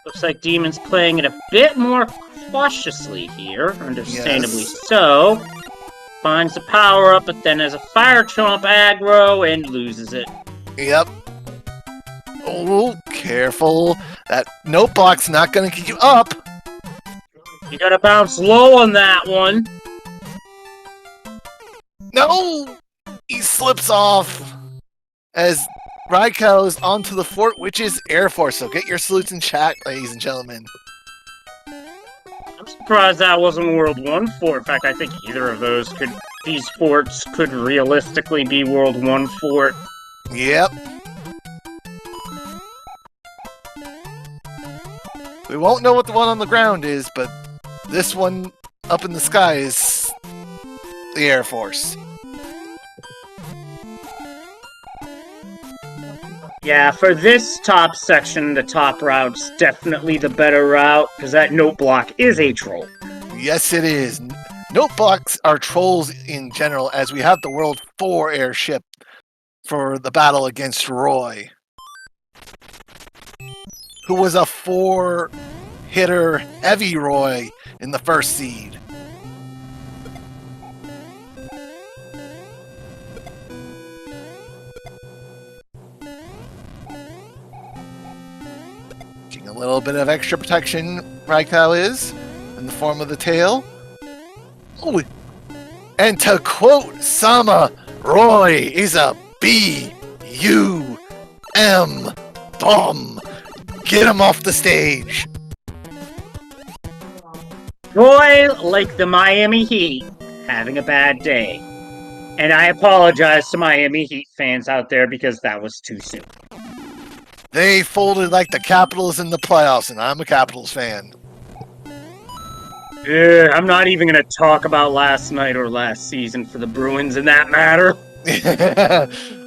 Looks like Demon's playing it a bit more cautiously here, understandably Yes. so. Finds the power up, but then has a fire chomp aggro and loses it. Yep. Oh, careful. That note block's not going to keep you up. You gotta bounce low on that one. No! He slips off as Raikou's onto the fort, which is Air Force. So get your salutes in chat, ladies and gentlemen. I'm surprised that wasn't World 1 fort. In fact, I think either of these forts could realistically be World 1 fort. Yep. We won't know what the one on the ground is, but this one up in the sky is the Air Force. Yeah, for this top section, the top route's definitely the better route, because that note block is a troll. Yes, it is. Note blocks are trolls in general, as we have the World 4 airship for the battle against Roy. who was a 4-hitter heavy Roy in the first seed. Getting a little bit of extra protection, Raikou is, in the form of the tail. Oh, and to quote Sama, Roy is a B-U-M bomb. Get him off the stage. Roy, like the Miami Heat, having a bad day. And I apologize to Miami Heat fans out there because that was too soon. They folded like the Capitals in the playoffs, and I'm a Capitals fan. I'm not even going to talk about last night or last season for the Bruins in that matter.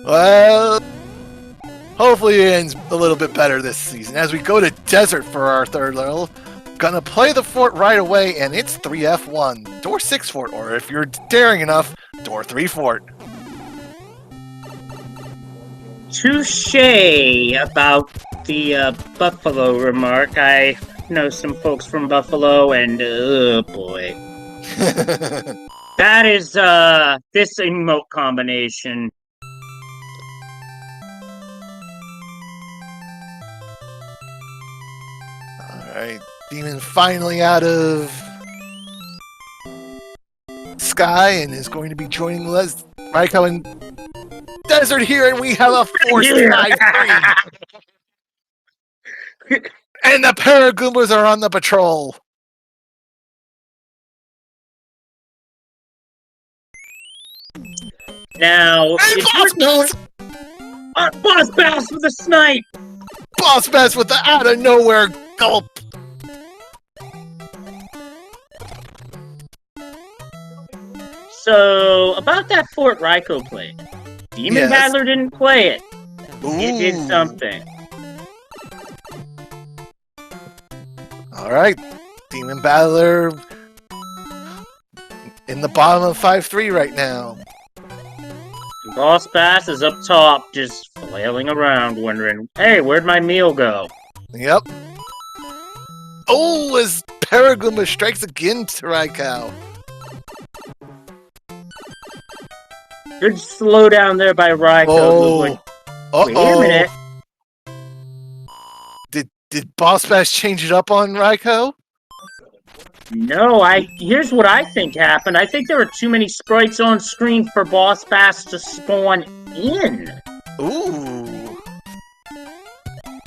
Well, hopefully it ends a little bit better this season. As we go to Desert for our third level, gonna play the fort right away, and it's 3F1. Door 6 fort, or if you're daring enough, door 3 fort. Touche about the Buffalo remark. I know some folks from Buffalo, and oh boy. That is this emote combination. Alright, Demon finally out of Sky and is going to be joining Raikou in Desert here, and we have a forced 5-3. And the Paragoombas are on the patrol. Now, Hey, Boss Bass with a snipe! Boss Bass with the out of nowhere gulp. So, about that Fort Raikou play. DemonBattler didn't play it. It did something. Alright, DemonBattler in the bottom of 5-3 right now. Boss Bass is up top, just flailing around, wondering, hey, where'd my meal go? Yep. Oh, as Paragoomba strikes again to Raikou. Good slowdown there by Raikou. Oh, Like, wait a minute. Did Boss Bass change it up on Raikou? No, here's what I think happened. I think there were too many sprites on screen for Boss Bass to spawn in. Ooh.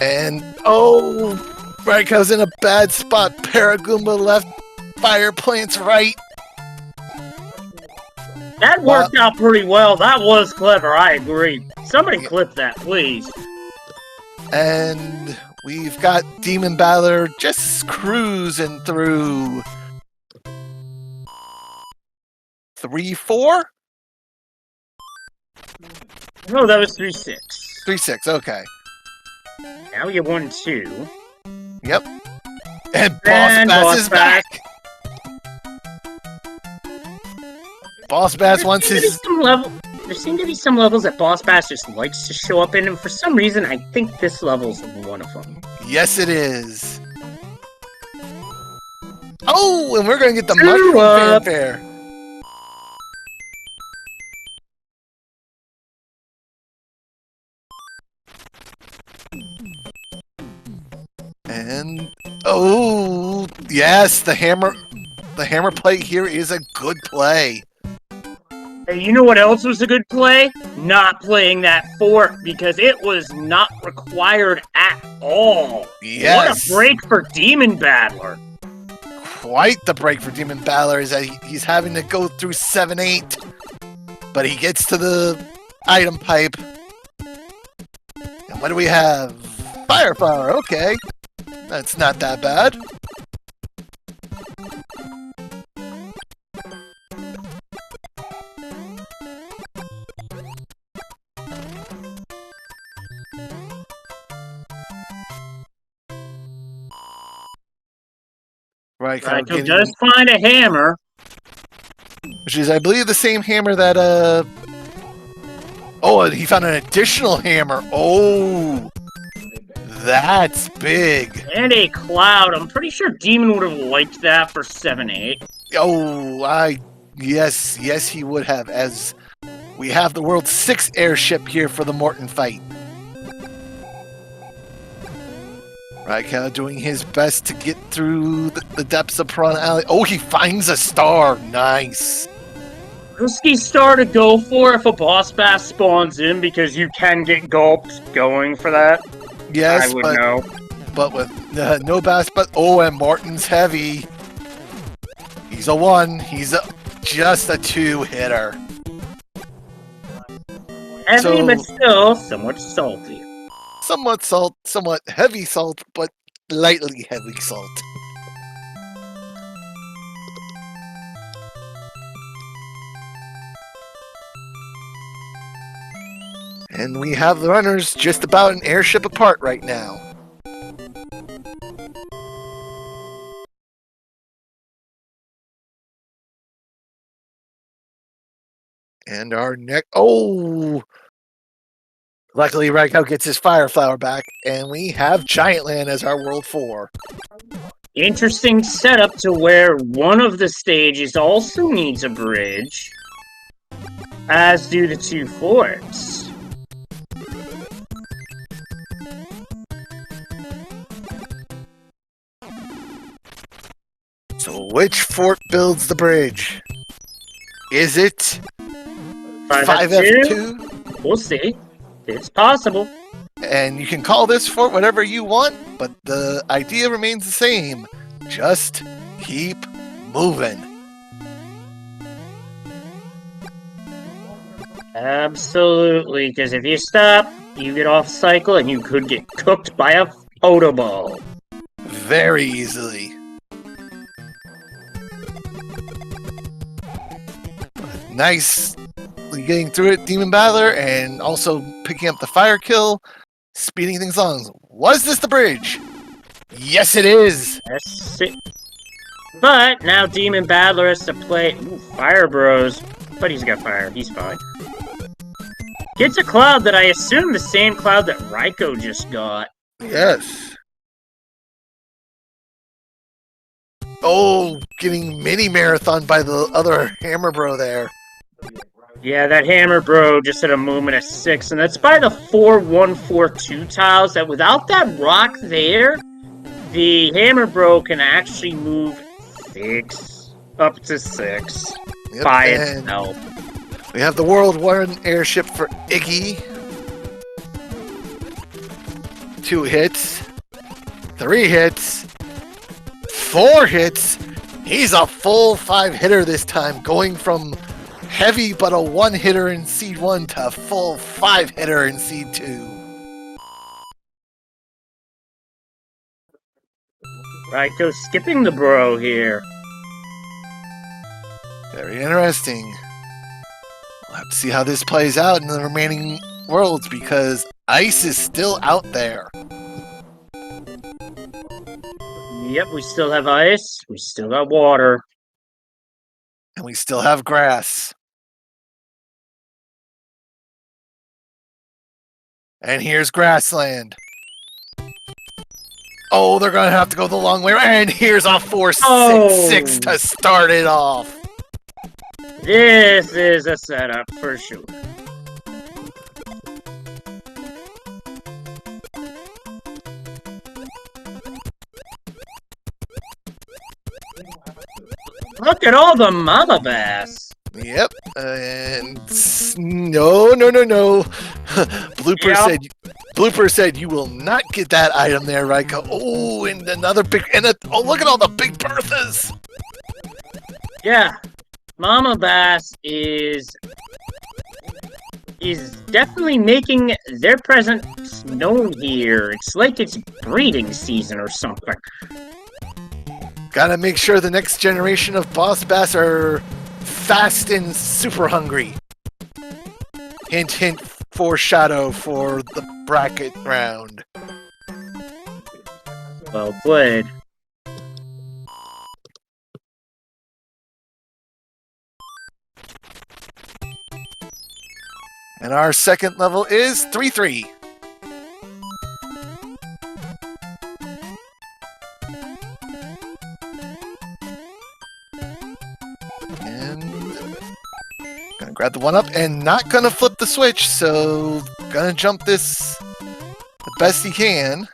And, oh, Raikou's in a bad spot. Paragoomba left, Fire Plants right. That worked out pretty well. That was clever, I agree. Somebody clip that, please. And we've got DemonBattler just cruising through 3-4? No, that was 3-6. 3-6, okay. Now we get 1-2. Yep. And Boss Bass is back. Boss Bass wants his... There seem to be some levels that Boss Bass just likes to show up in, and for some reason, I think this level's one of them. Yes, it is. Oh, and we're going to get the mushroom fanfare. And, oh, yes, the hammer play here is a good play. Hey, you know what else was a good play? Not playing that fort, because it was not required at all. Yes. What a break for DemonBattler. Quite the break for DemonBattler is that he's having to go through 7-8, but he gets to the item pipe. And what do we have? Firepower, okay. That's not that bad. Right, Raikou does find a hammer. Which is, I believe, the same hammer that, Oh, and he found an additional hammer. Oh! That's big. And a cloud. I'm pretty sure Demon would have liked that for 7-8. Oh, yes, he would have, as we have the world's 6th airship here for the Morton fight. Raikou doing his best to get through the depths of Piranha Alley. Oh, he finds a star. Nice. Risky star to go for if a boss bass spawns in, because you can get gulped going for that. Yes, I would know. But with no bass, but oh, and Morton's heavy. He's a 1. He's just a 2-hitter. Heavy, but still somewhat salty. Somewhat heavy salt, but lightly heavy salt. And we have the runners just about an airship apart right now. And our next... Oh! Luckily, Raikou gets his Fire Flower back, and we have Giant Land as our World 4. Interesting setup to where one of the stages also needs a bridge, as do the 2 forts. So which fort builds the bridge? Is it 5F2? We'll see. It's possible. And you can call this fort whatever you want, but the idea remains the same. Just keep moving. Absolutely, because if you stop, you get off cycle and you could get cooked by a photoball. Very easily. Nice getting through it, DemonBattler, and also picking up the fire kill, speeding things along. Was this the bridge? Yes, it is. Yes, but now DemonBattler has to play. Ooh, Fire Bros. But he's got fire. He's fine. Gets a cloud that I assume the same cloud that Raikou just got. Yes. Oh, getting mini marathon by the other Hammer Bro there. Yeah, that Hammer Bro just had a movement of 6, and that's by the 4-1-4-2 tiles, that without that rock there, the Hammer Bro can actually move 6, up to 6, by itself. We have the World 1 airship for Iggy. 2 hits, 3 hits, 4 hits. He's a full 5-hitter this time, going from heavy but a 1-hitter in Seed 1 to full 5-hitter in Seed 2. Raikou skipping the bro here. Very interesting. We'll have to see how this plays out in the remaining worlds, because ice is still out there. Yep, we still have ice. We still got water. And we still have grass. And here's grassland. Oh, they're going to have to go the long way. And here's a 4-6-6 to start it off. This is a setup for sure. Look at all the mama bass. Yep, and no. Blooper said you will not get that item there, Raikou. Oh, and another big, oh, look at all the big Berthas. Yeah, mama bass is definitely making their presence known here. It's like it's breeding season or something. Gotta make sure the next generation of boss bass are fast and super hungry. Hint, hint, foreshadow for the bracket round. Well played. And our second level is 3-3. And gonna grab the 1-up and not gonna flip the switch, so gonna jump this the best he can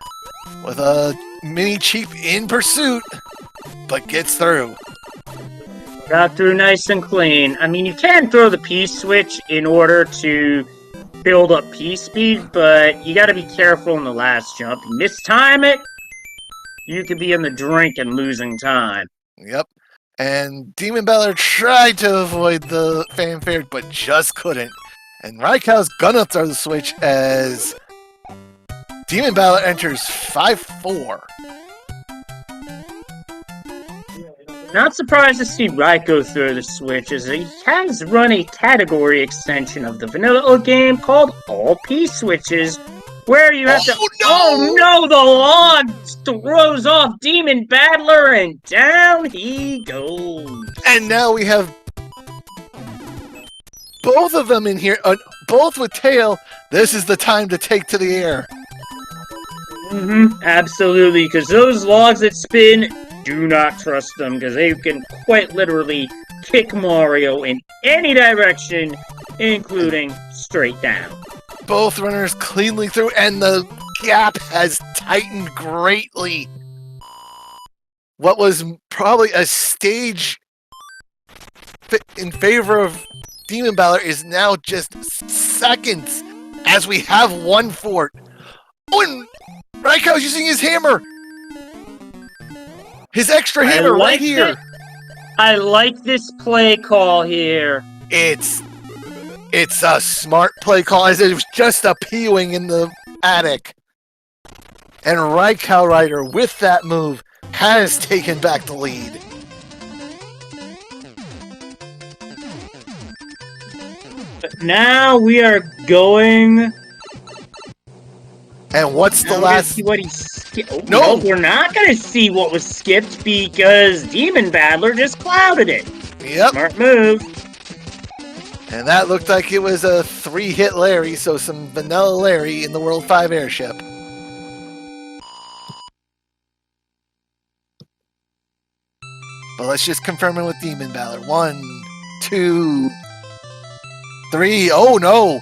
with a mini cheap in pursuit, but gets through. Got through nice and clean. I mean, you can throw the P switch in order to build up P speed, but you gotta be careful in the last jump. You mistime it, you could be in the drink and losing time. Yep. And DemonBattler tried to avoid the fanfare, but just couldn't. And Raikou's gonna throw the switch as DemonBattler enters 5-4. Not surprised to see Raikou throw the switch, as he has run a category extension of the vanilla game called All P Switches, where you have to. No! Oh no! The log throws off DemonBattler, and down he goes. And now we have both of them in here, both with tail. This is the time to take to the air. Absolutely, because those logs that spin, do not trust them, because they can quite literally kick Mario in any direction, including straight down. Both runners cleanly through, and the gap has tightened greatly. What was probably a stage in favor of DemonBattler is now just seconds, as we have one fort. Oh, and Raikou's using his hammer! His extra hammer right here! I like this play call here. It's a smart play call, as it was just a P-wing in the attic. And RaikouRider, with that move, has taken back the lead. But now we are going. And what's the last? See what he skipped. Oh, no, we're not gonna see what was skipped because DemonBattler just clouded it. Yep. Smart move. And that looked like it was a 3-hit Larry, so some vanilla Larry in the World 5 airship. But let's just confirm it with DemonBattler. 1, 2, 3. Oh no!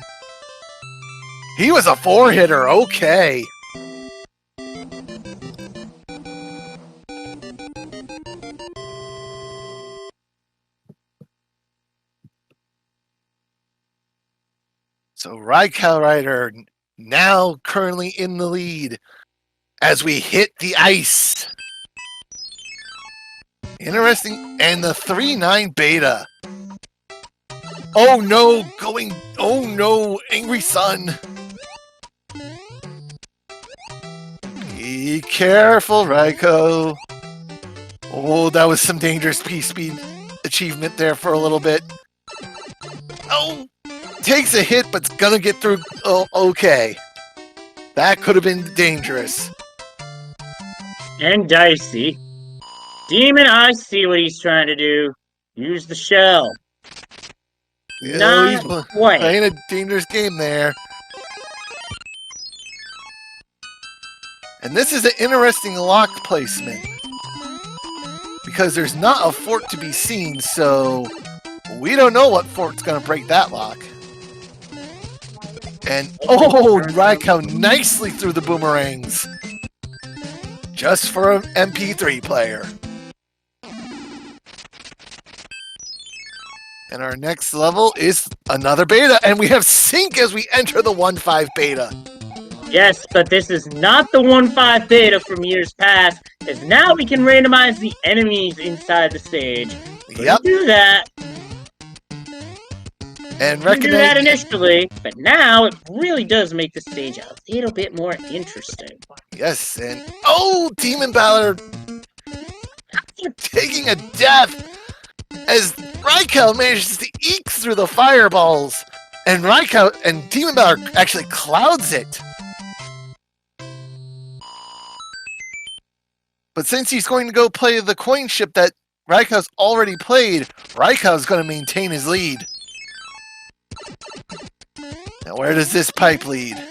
He was a 4-hitter. Okay. So RaikouRider now currently in the lead as we hit the ice. Interesting. And the 3-9 beta. Oh no, oh no, Angry Sun. Be careful, Raikou. Oh, that was some dangerous P-speed achievement there for a little bit. Oh, takes a hit, but's gonna get through. Oh, okay. That could have been dangerous. And dicey. Demon, I see what he's trying to do. Use the shell. Yeah, he's Not quite. playing a dangerous game there. And this is an interesting lock placement, because there's not a fort to be seen, so we don't know what fort's going to break that lock. And, oh, Raikou nicely threw the boomerangs. Just for an MP3 player. And our next level is another beta, and we have sync as we enter the 1.5 beta. Yes, but this is not the 1.5 beta from years past, as now we can randomize the enemies inside the stage. Yep. Do that. And We do that initially, but now it really does make the stage a little bit more interesting. Yes, and oh, DemonBattler taking a death as Raikou manages to eke through the fireballs, and Raikou and DemonBattler actually clouds it. But since he's going to go play the coin ship that Raikou's already played, Raikou's going to maintain his lead. Now, where does this pipe lead?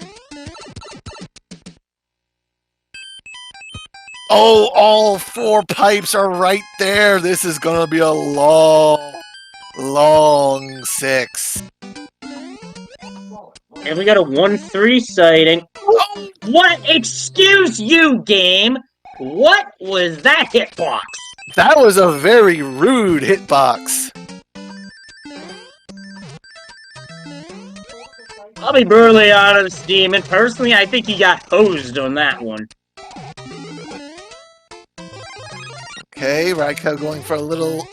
Oh, all 4 pipes are right there. This is going to be a long long 6. And we got a 1-3 sighting. Oh, What? Excuse you, game! What was that hitbox? that was a very rude hitbox. I'll be brutally honest, Demon. Personally, I think he got hosed on that one. Okay, Raikou going for a little,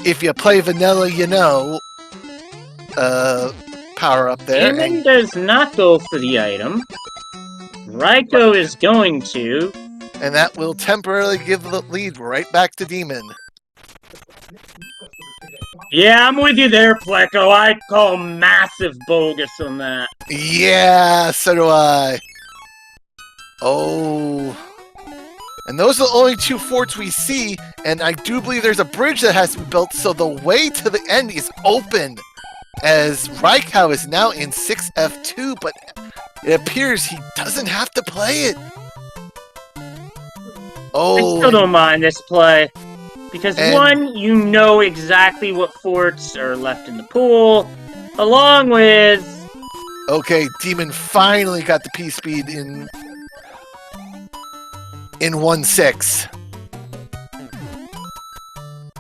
if you play vanilla, you know, power up there. Demon does not go for the item. Raikou is going to. And that will temporarily give the lead right back to Demon. Yeah, I'm with you there, Pleco. I'd call massive bogus on that. Yeah, so do I. Oh. And those are the only 2 forts we see, and I do believe there's a bridge that has to be built, so the way to the end is open, as Raikou is now in 6F2, but it appears he doesn't have to play it. Oh. I still don't mind this play. Because one, you know exactly what forts are left in the pool, along with... Okay, Demon finally got the P-Speed in 1-6.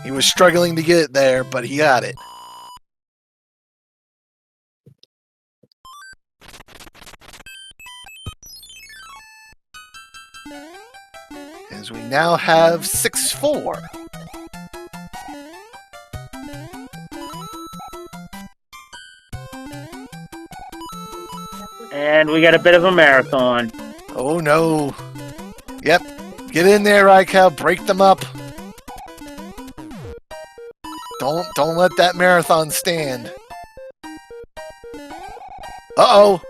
He was struggling to get it there, but he got it. As we now have 6-4. And we got a bit of a marathon. Oh no. Yep. Get in there, Raikou. Break them up. Don't let that marathon stand. Uh-oh.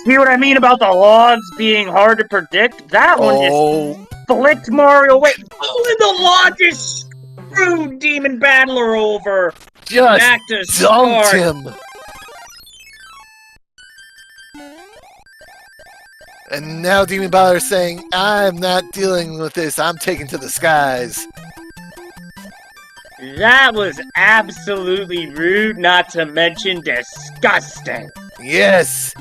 See what I mean about the logs being hard to predict? That one just flicked Mario away. Oh, and the log just screwed DemonBattler over. Just back to dumped start. him. And now DemonBattler is saying, I'm not dealing with this. I'm taking to the skies. That was absolutely rude, not to mention disgusting. Yes.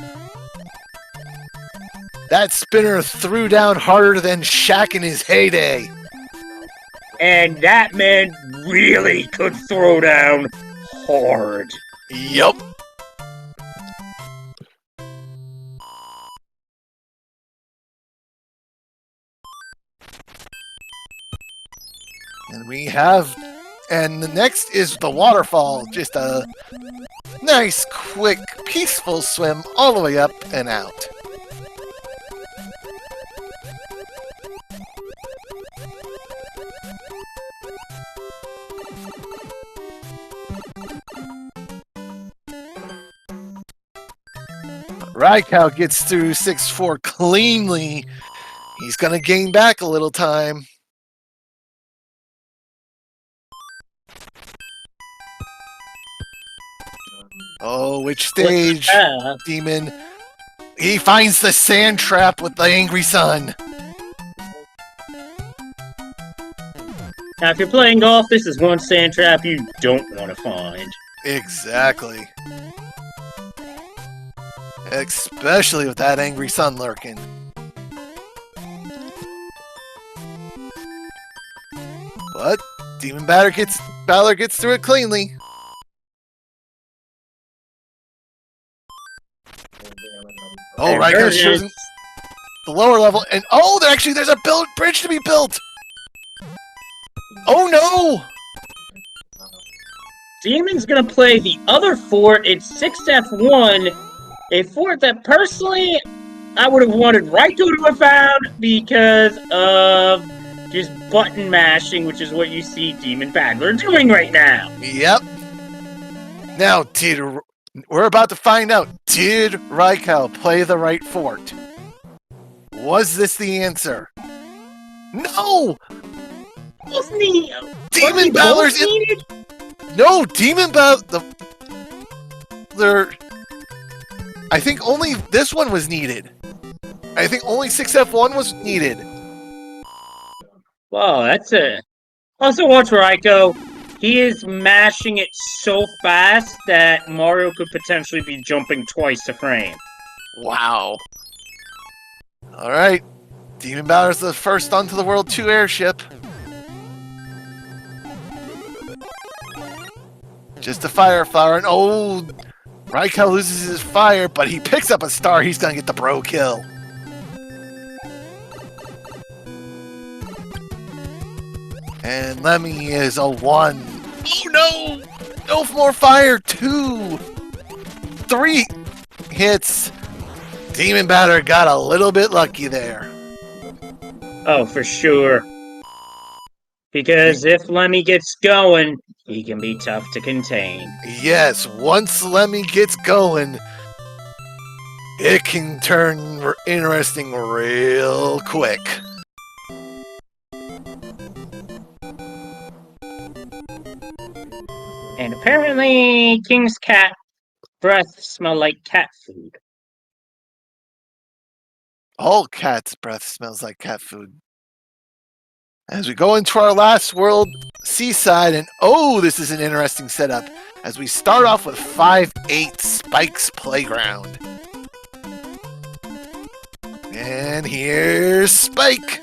That spinner threw down harder than Shaq in his heyday. And that man really could throw down hard. Yup. And we have, and the next is the waterfall. Just a nice, quick, peaceful swim all the way up and out. Raikou gets through 6-4 cleanly. He's going to gain back a little time. Oh, which stage, Demon? He finds the sand trap with the angry sun. Now, if you're playing golf, this is one sand trap you don't want to find. Exactly. Especially with that angry sun lurking. But DemonBattler gets through it cleanly. Oh, right, because choosing the lower level, and oh, actually, there's a bridge to be built. Oh no! Demon's gonna play the other fort. It's 6F1, a fort that personally I would have wanted Raikou to have found because of just button mashing, which is what you see DemonBattler doing right now. Yep. Now, we're about to find out, did Raikou play the right fort? Was this the answer? No! Wasn't he? DemonBattler's in. No, DemonBattler. I think only this one was needed. I think only 6F1 was needed. Wow, that's a. Also, watch Raikou. He is mashing it so fast that Mario could potentially be jumping twice a frame. Wow. Alright. DemonBattler's the first onto the World 2 airship. Just a fire flower, and oh, Raikou loses his fire, but he picks up a star. He's gonna get the bro kill. And Lemmy is a 1. Oh no! No more fire. 2, 3 hits. DemonBattler got a little bit lucky there. Oh, for sure. Because if Lemmy gets going, he can be tough to contain. Yes, once Lemmy gets going, it can turn interesting real quick. And apparently, King's cat breath smell like cat food. All cat's breath smells like cat food. As we go into our last world, Seaside, and oh, this is an interesting setup. As we start off with 5-8 Spike's Playground. And here's Spike.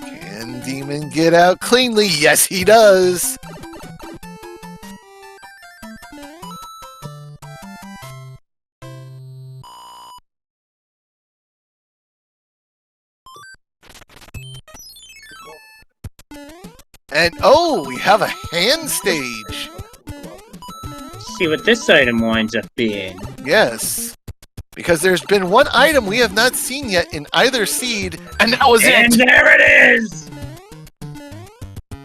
Can Demon get out cleanly? Yes, he does. And oh, we have a hand stage. See what this item winds up being. Yes. Because there's been one item we have not seen yet in either seed, and that was And it! there it is!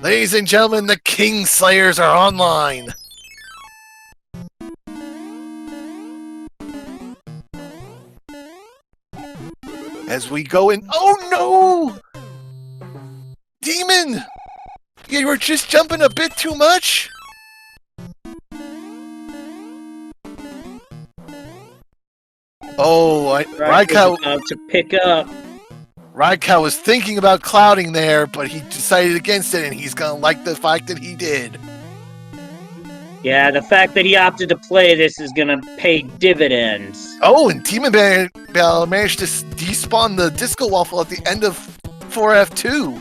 Ladies and gentlemen, the King Slayers are online. As we go in... Oh no! Demon! You were just jumping a bit too much? Oh, Raikou about to pick up. Raikou was thinking about clouding there, but he decided against it, and he's gonna like the fact that he did. Yeah, the fact that he opted to play this is gonna pay dividends. Oh, and DemonBattler managed to despawn the Disco Waffle at the end of 4F2.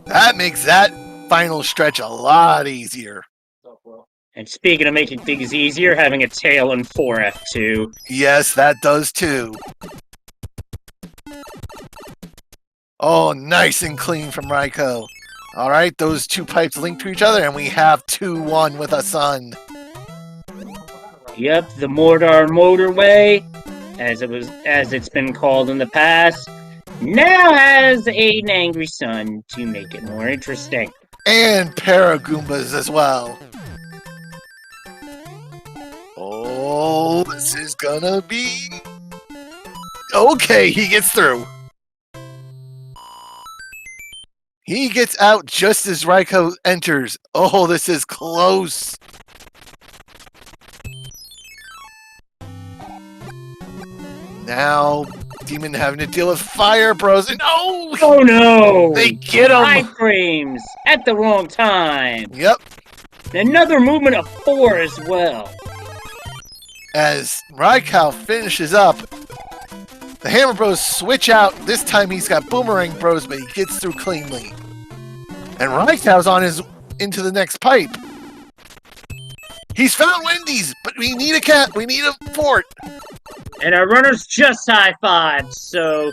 That makes that final stretch a lot easier. And speaking of making things easier, having a tail in 4F2. Yes, that does too. Oh, nice and clean from Raikou. Alright, those two pipes link to each other, and we have 2-1 with a sun. Yep, the Mordor Motorway, as it's been called in the past, now has an angry sun to make it more interesting. And Paragoombas as well. Oh, this is gonna be... Okay, he gets through. He gets out just as Raikou enters. Oh, this is close. Now, Demon having to deal with Fire Bros. And oh no! They get him! 5 frames at the wrong time. Yep. Another movement of 4 as well. As Raikou finishes up, the Hammer Bros switch out. This time he's got Boomerang Bros, but he gets through cleanly. And Raikou's on his into the next pipe. He's found Wendy's, but we need a cat. We need a fort. And our runners just high-fived, so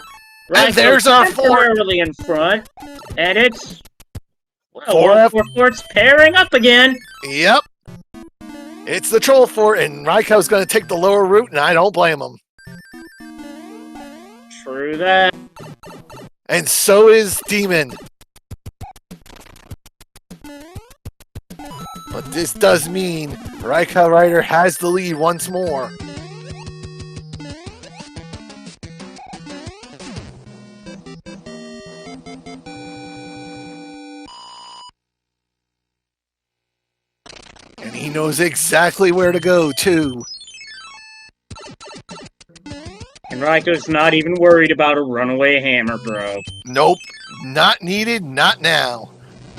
and there's our fort. Temporarily in front, and it's 4 forts pairing up again. Yep. It's the Troll Fort, and Raikou's going to take the lower route, and I don't blame him. True that. And so is Demon. But this does mean RaikouRider has the lead once more. And he knows exactly where to go, too. And Raikou's not even worried about a runaway hammer, bro. Nope, not needed, not now.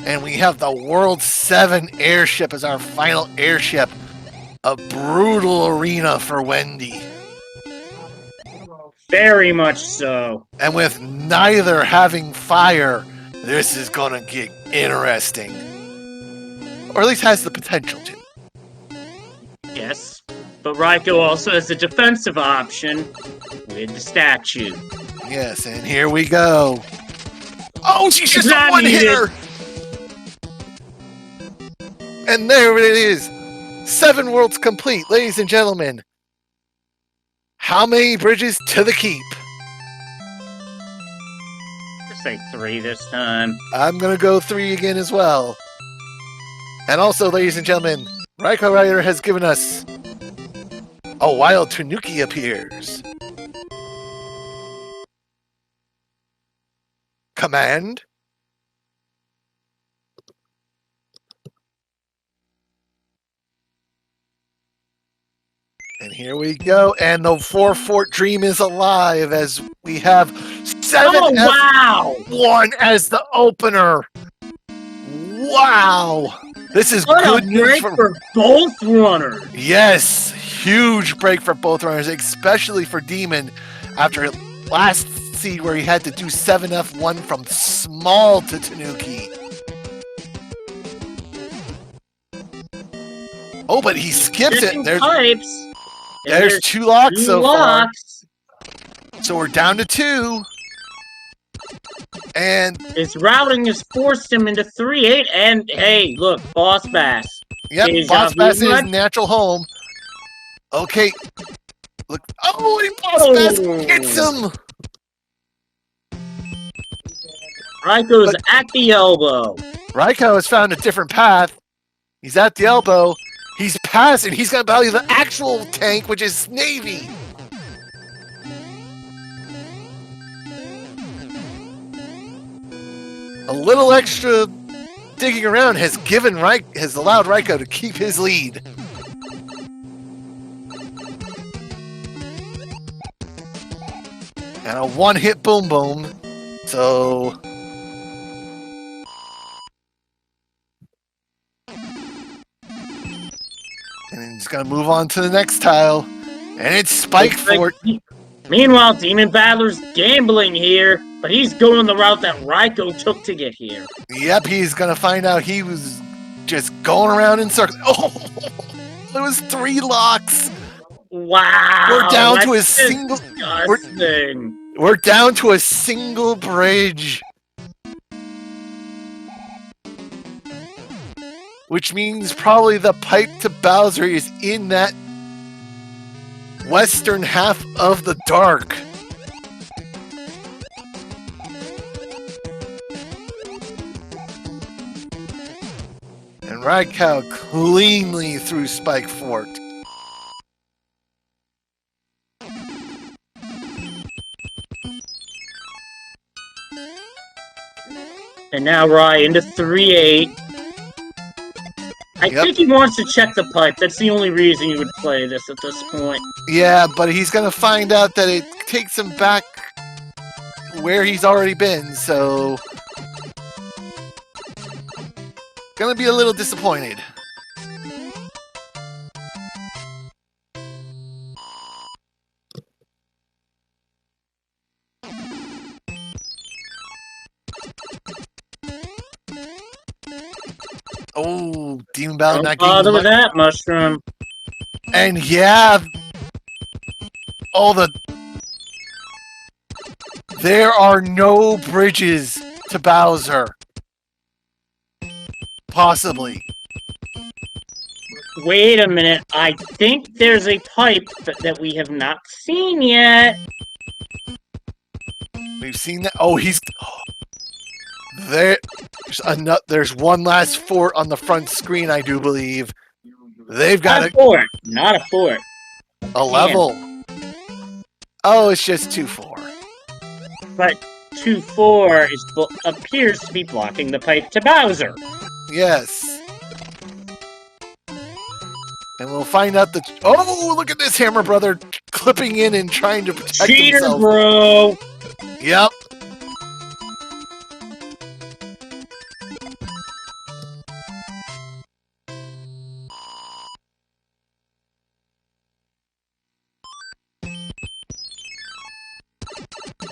And we have the World 7 airship as our final airship. A brutal arena for Wendy. Very much so. And with neither having fire, this is gonna get interesting. Or at least has the potential to. Yes, but Raikou also has a defensive option with the statue. Yes, and here we go. Oh, she's just a Not one-hitter! And there it is. 7 worlds complete, ladies and gentlemen. How many bridges to the keep? Just say 3 this time. I'm gonna go 3 again as well. And also, ladies and gentlemen, RaikouRider has given us a wild Tanuki appears. Command. And here we go, and the 4-fort dream is alive as we have 7F1 as the opener. Wow! This is What good a news break for both runners! Yes, huge break for both runners, especially for Demon after last seed where he had to do 7F1 from small to Tanuki. Oh, but he skips it. There's 2 locks so far. So we're down to 2. And his routing has forced him into 3-8, and hey, look, Boss Bass. Yep, Boss Bass is his natural home. Okay. Look. Oh, and Boss Bass hits him! Raikou's at the elbow. Raikou has found a different path. He's at the elbow. He's passing. He's going to value the actual tank, which is Navy. A little extra digging around has allowed Raikou to keep his lead. And a one-hit boom boom. So and he's gonna move on to the next tile. And it's Spike Fort. Meanwhile, DemonBattler's gambling here, but he's going the route that Raikou took to get here. Yep, he's gonna find out he was just going around in circles. Oh, it was 3 locks. Wow. We're down to a single. We're down to a single bridge. Which means probably the pipe to Bowser is in that western half of the dark. And Raikou cleanly through Spike Fort. And now Rai into 3-8. I think he wants to check the pipe. That's the only reason he would play this at this point. Yeah, but he's going to find out that it takes him back where he's already been, so going to be a little disappointed. Oh, DemonBattler not getting bother with that mushroom. And yeah, there are no bridges to Bowser. Possibly. Wait a minute. I think there's a pipe that we have not seen yet. We've seen that. Oh, there's one last fort on the front screen, I do believe. They've got a fort, not a fort. A level. Oh, it's just 2-4. But 2-4 appears to be blocking the pipe to Bowser. Yes. And we'll find out oh, look at this Hammer Brother clipping in and trying to protect Cheater, himself. bro! Yep.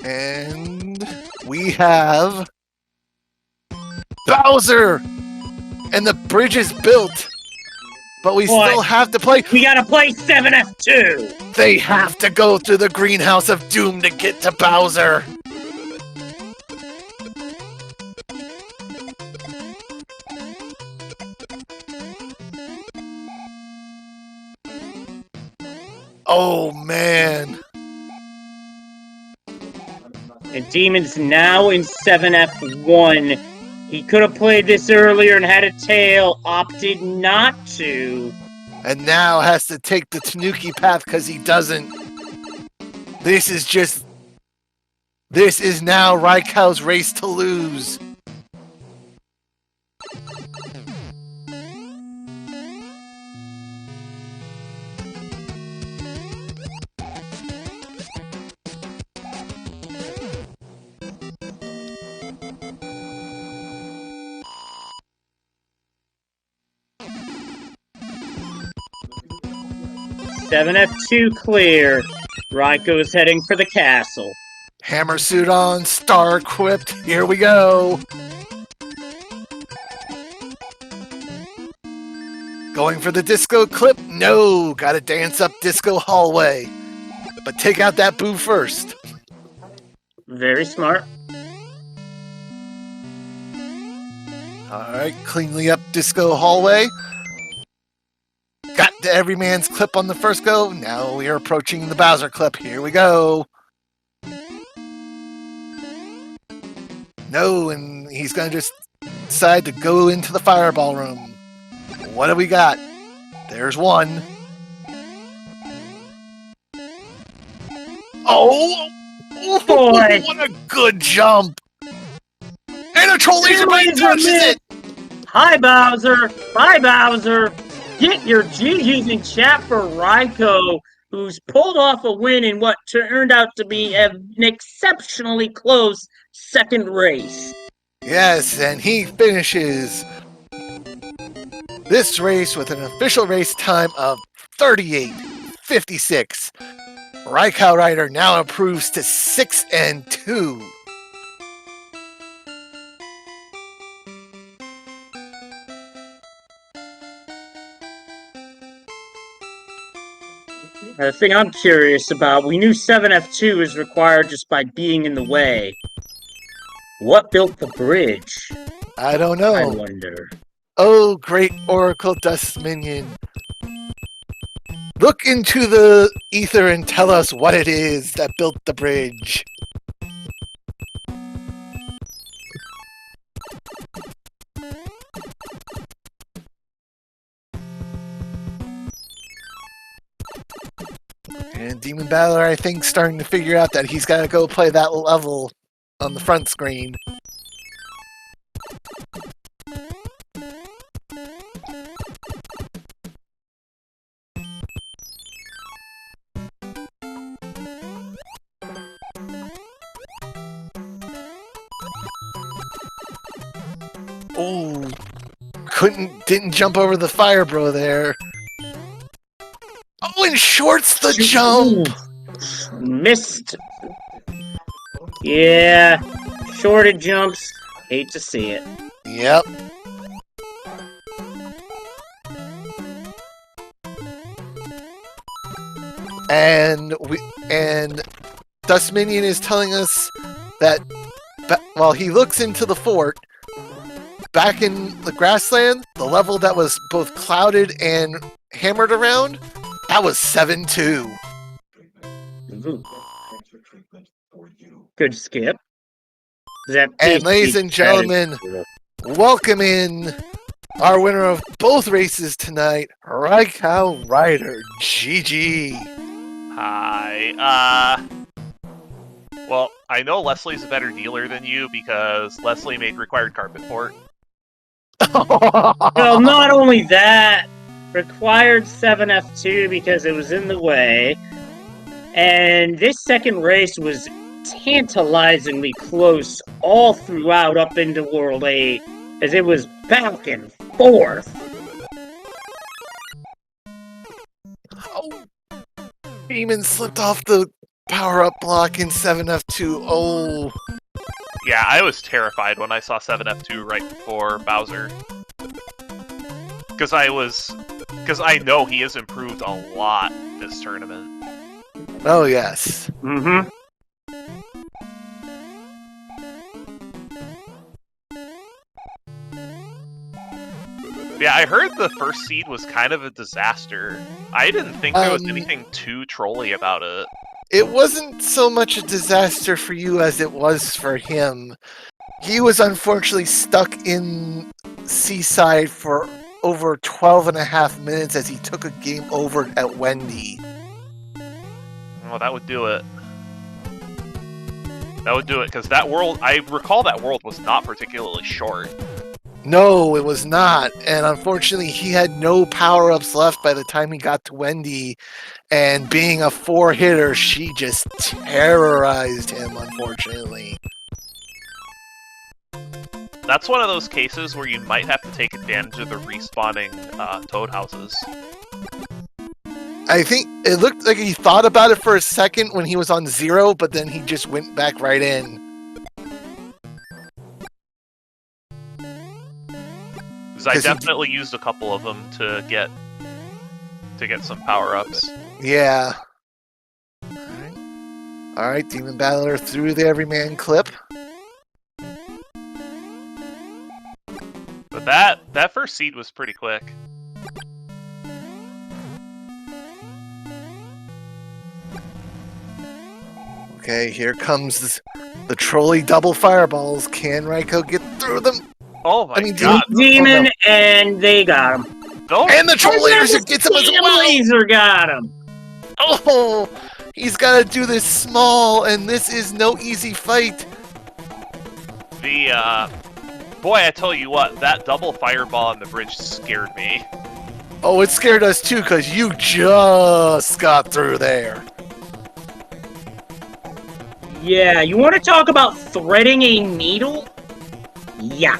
And we have Bowser! And the bridge is built. But we What? still have to play. We gotta play 7F2! They have to go through the greenhouse of doom to get to Bowser. Oh, man. And Demon's now in 7F1. He could have played this earlier and had a tail, opted not to. And now has to take the Tanuki path because he doesn't. This is now Raikou's race to lose. Seven F2 clear. Raikou is heading for the castle. Hammer suit on, star equipped. Here we go. Going for the disco clip? No, gotta dance up disco hallway. But take out that boo first. Very smart. Alright, cleanly up disco hallway. Got the every man's clip on the first go. Now we are approaching the Bowser clip. Here we go. No, and he's gonna just decide to go into the fireball room. What do we got? There's one. Oh! Boy. What a good jump! And a troll laser blade touches it! Hi, Bowser! Bye, Bowser! Get your GG's in chat for Raikou, who's pulled off a win in what turned out to be an exceptionally close second race. Yes, and he finishes this race with an official race time of 38:56. RaikouRider now improves to 6-2. The thing I'm curious about, we knew 7F2 is required just by being in the way. What built the bridge? I don't know. I wonder. Oh, great Oracle Dust Minion. Look into the ether and tell us what it is that built the bridge. And DemonBattler, I think, starting to figure out that he's got to go play that level on the front screen. Oh, didn't jump over the fire bro there. Oh, and shorts the jump! Missed. Yeah, shorted jumps. Hate to see it. Yep. And Dust Minion is telling us that while he looks into the fort, back in the grassland, the level that was both clouded and hammered around, that was 7-2. Good skip. And ladies and gentlemen, welcome in our winner of both races tonight, RaikouRider. GG. Hi. Well, I know Leslie's a better dealer than you because Leslie made required carpet port. Well, not only that, required 7F2 because it was in the way, And this second race was tantalizingly close all throughout up into World 8, as it was back and forth. Oh, Demon slipped off the power-up block in 7F2. Oh, Yeah, I was terrified when I saw 7F2 right before Bowser. Because I know he has improved a lot this tournament. oh yes. Mm-hmm. Yeah, I heard the first seed was kind of a disaster. I didn't think there was anything too trolly about it. It wasn't so much a disaster for you as it was for him. He was unfortunately stuck in Seaside for over 12 and a half minutes as he took a game over at Wendy. Well, that would do it. That would do it, because that world, I recall that world was not particularly short. No, it was not. And unfortunately, he had no power-ups left by the time he got to Wendy. And being a 4-hitter, she just terrorized him, unfortunately. That's one of those cases where you might have to take advantage of the respawning toad houses. I think it looked like he thought about it for a second when he was on 0, but then he just went back right in. Because I definitely used a couple of them to get some power-ups. Yeah. Alright, DemonBattler through the Everyman clip. But that first seed was pretty quick. Okay, here comes the trolley double fireballs. Can Raikou get through them? Oh my god. Demon, oh, no. and they got him. Don't, And the troll laser gets him as well! Laser got him! Oh! He's got to do this small, and this is no easy fight. Boy, I tell you what, that double fireball on the bridge scared me. Oh, it scared us too, because you just got through there. Yeah, you want to talk about threading a needle? Yeah.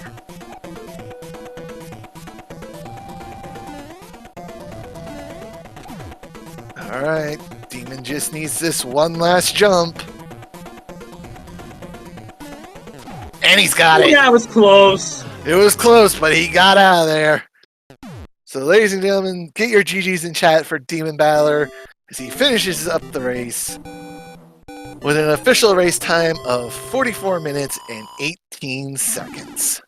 Alright, Demon just needs this one last jump. And he's got it! That was close. It was close, but he got out of there. So, ladies and gentlemen, get your GGs in chat for DemonBattler as he finishes up the race with an official race time of 44 minutes and 18 seconds.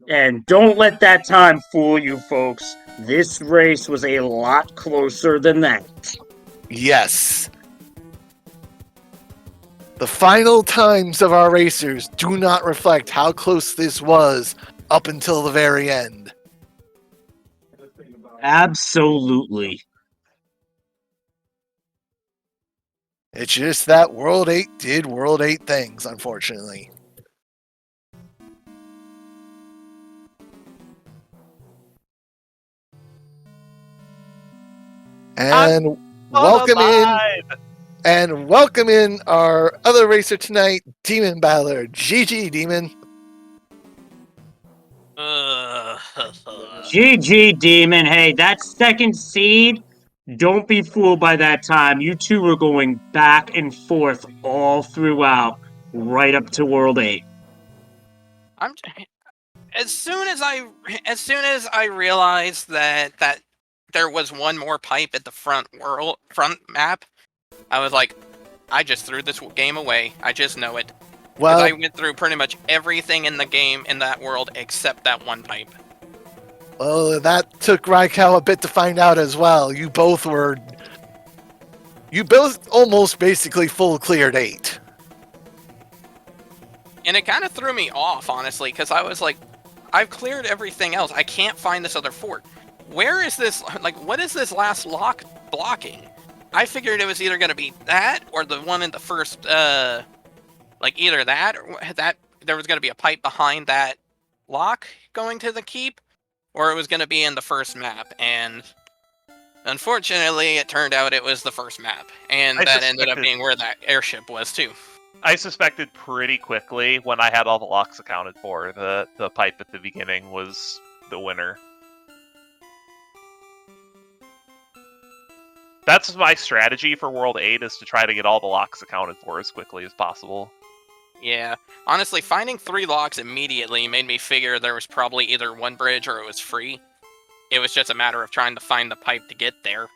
And don't let that time fool you, folks. This race was a lot closer than that. Yes. The final times of our racers do not reflect how close this was up until the very end. Absolutely. It's just that World 8 did World 8 things, unfortunately. And welcome in our other racer tonight, DemonBattler. GG, Demon. GG, Demon. Hey, that second seed, don't be fooled by that time. You two were going back and forth all throughout, right up to World 8. As soon as I realized that there was one more pipe at the front map, I was like, I just threw this game away. I just know it. Well, I went through pretty much everything in the game in that world except that one pipe. Well, that took Raikou a bit to find out as well. You both almost basically full cleared 8. And it kind of threw me off, honestly, because I was like, I've cleared everything else. I can't find this other fort. Where is this, like, what is this last lock blocking? I figured it was either going to be that or the one in the first, like, either that or that there was going to be a pipe behind that lock going to the keep, or it was going to be in the first map. And Unfortunately, it turned out it was the first map, and I that ended up suspected- being where that airship was too. I suspected pretty quickly when I had all the locks accounted for, the pipe at the beginning was the winner. That's my strategy for World 8, is to try to get all the locks accounted for as quickly as possible. Yeah, honestly, finding 3 locks immediately made me figure there was probably either one bridge or it was free. It was just a matter of trying to find the pipe to get there.